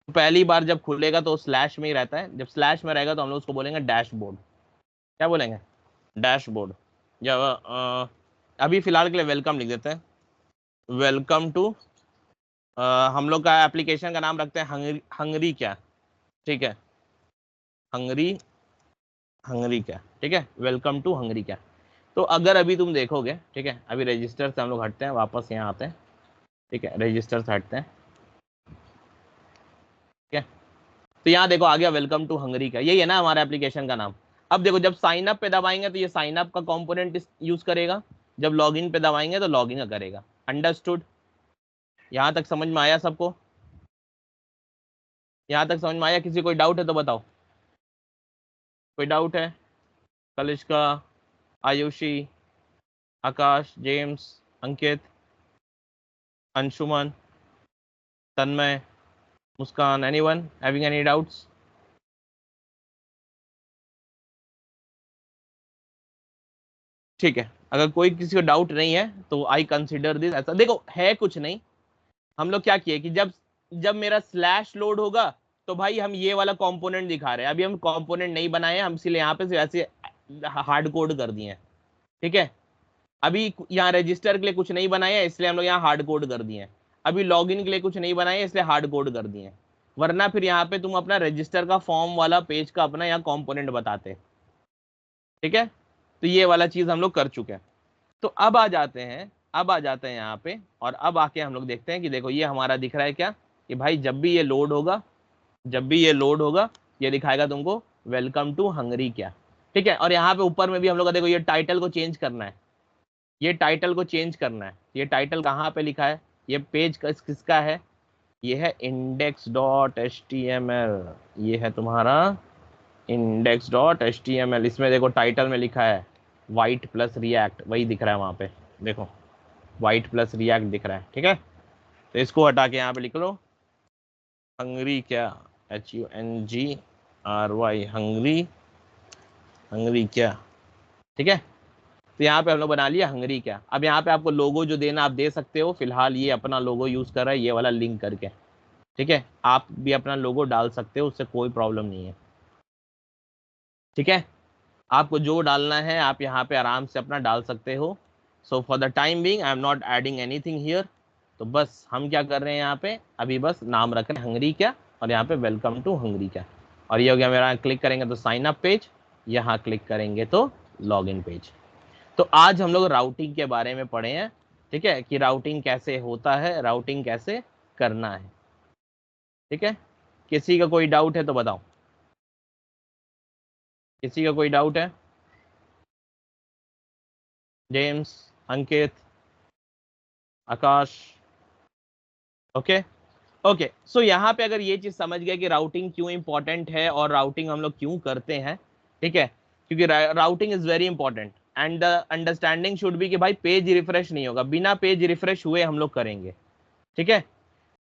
पहली बार जब खुलेगा तो स्लैश में ही रहता है, जब स्लैश में रहेगा तो हम लोग उसको बोलेंगे डैशबोर्ड। क्या बोलेंगे, डैशबोर्ड। जब अभी फिलहाल के लिए वेलकम लिख देते हैं, वेलकम टू, हम लोग का एप्लीकेशन का नाम रखते हैं हंगरी क्या। ठीक है, हंगरी क्या। ठीक है, वेलकम टू हंगरी क्या। तो अगर अभी तुम देखोगे, ठीक है, अभी रजिस्टर से हम लोग हटते हैं, वापस यहाँ आते हैं। ठीक है, रजिस्टर से हटते हैं। ठीक है, तो यहाँ देखो आ गया वेलकम टू हंगरी का, यही है ना हमारा एप्लीकेशन का नाम। अब देखो जब साइन अप पे दबाएंगे तो ये साइन अप का कंपोनेंट यूज करेगा, जब लॉगिन पे दबाएंगे तो लॉगिन का करेगा। अंडरस्टूड, यहाँ तक समझ में आया सबको, यहाँ तक समझ में आया? किसी कोई डाउट है तो बताओ, कोई डाउट है? कलिश्का, आयुषी, आकाश, जेम्स, अंकित, अंशुमन, तन्मय, मुस्कान, एनीवन हैविंग एनी डाउट्स? ठीक है, अगर कोई किसी को डाउट नहीं है तो आई कंसिडर दिस ऐसा। देखो है कुछ नहीं, हम लोग क्या किए कि जब जब मेरा स्लैश लोड होगा तो भाई हम ये वाला कंपोनेंट दिखा रहे हैं, अभी हम कंपोनेंट नहीं बनाए हैं, हम इसलिए यहाँ पे ऐसे हार्ड कोड कर दिए हैं। ठीक है, अभी यहाँ रजिस्टर के लिए कुछ नहीं बनाए हैं, इसलिए हम लोग यहाँ हार्ड कोड कर दिए हैं। अभी लॉगिन के लिए कुछ नहीं बनाए इसलिए हार्ड कोड कर दिए हैं, वरना फिर यहाँ पे तुम अपना रजिस्टर का फॉर्म वाला पेज का अपना यहाँ कंपोनेंट बताते। ठीक है, तो ये वाला चीज हम लोग कर चुके हैं। तो अब आ जाते हैं, यहाँ पे, और अब आके हम लोग देखते हैं कि देखो ये हमारा दिख रहा है क्या, कि भाई जब भी ये लोड होगा, ये दिखाएगा तुमको वेलकम टू हंगरी क्या। ठीक है, और यहाँ पे ऊपर में भी हम लोग का देखो ये टाइटल को चेंज करना है, ये टाइटल कहाँ पे लिखा है, ये पेज किसका है, ये है index.html, ये है तुम्हारा index.html। इसमें देखो टाइटल में लिखा है वाइट प्लस रिएक्ट, वही दिख रहा है वहां पे, देखो वाइट प्लस रिएक्ट दिख रहा है। ठीक है, तो इसको हटा के यहाँ पे लिख लो हंगरी क्या, HUNGRY, हंगरी क्या। ठीक है, तो यहाँ पे हम लोग बना लिया हंगरी क्या। अब यहाँ पे आपको लोगो जो देना आप दे सकते हो, फिलहाल ये अपना लोगो यूज कर रहा है, ये वाला लिंक करके। ठीक है, आप भी अपना लोगो डाल सकते हो, उससे कोई प्रॉब्लम नहीं है। ठीक है, आपको जो डालना है आप यहाँ पे आराम से अपना डाल सकते हो। So for the time being I am not adding anything here. तो बस हम क्या कर रहे हैं यहाँ पे, अभी बस नाम रख रहे हैं हंगरी क्या, और यहाँ पे वेलकम टू हंगरी क्या। और ये हो गया मेरा, क्लिक करेंगे तो साइन अप पेज, यहाँ क्लिक करेंगे तो लॉग इन पेज। तो आज हम लोग राउटिंग के बारे में पढ़े हैं। ठीक है, कि राउटिंग कैसे होता है, राउटिंग कैसे करना है। ठीक है, किसी का कोई डाउट है तो बताओ, किसी का कोई डाउट है? जेम्स, अंकित, आकाश, ओके ओके। सो यहाँ पे अगर ये चीज समझ गए कि राउटिंग क्यों इंपॉर्टेंट है और राउटिंग हम लोग क्यों करते हैं, ठीक है, क्योंकि routing is very important and the understanding should be कि भाई पेज रिफ्रेश नहीं होगा, बिना पेज रिफ्रेश हुए हम लोग करेंगे। ठीक है,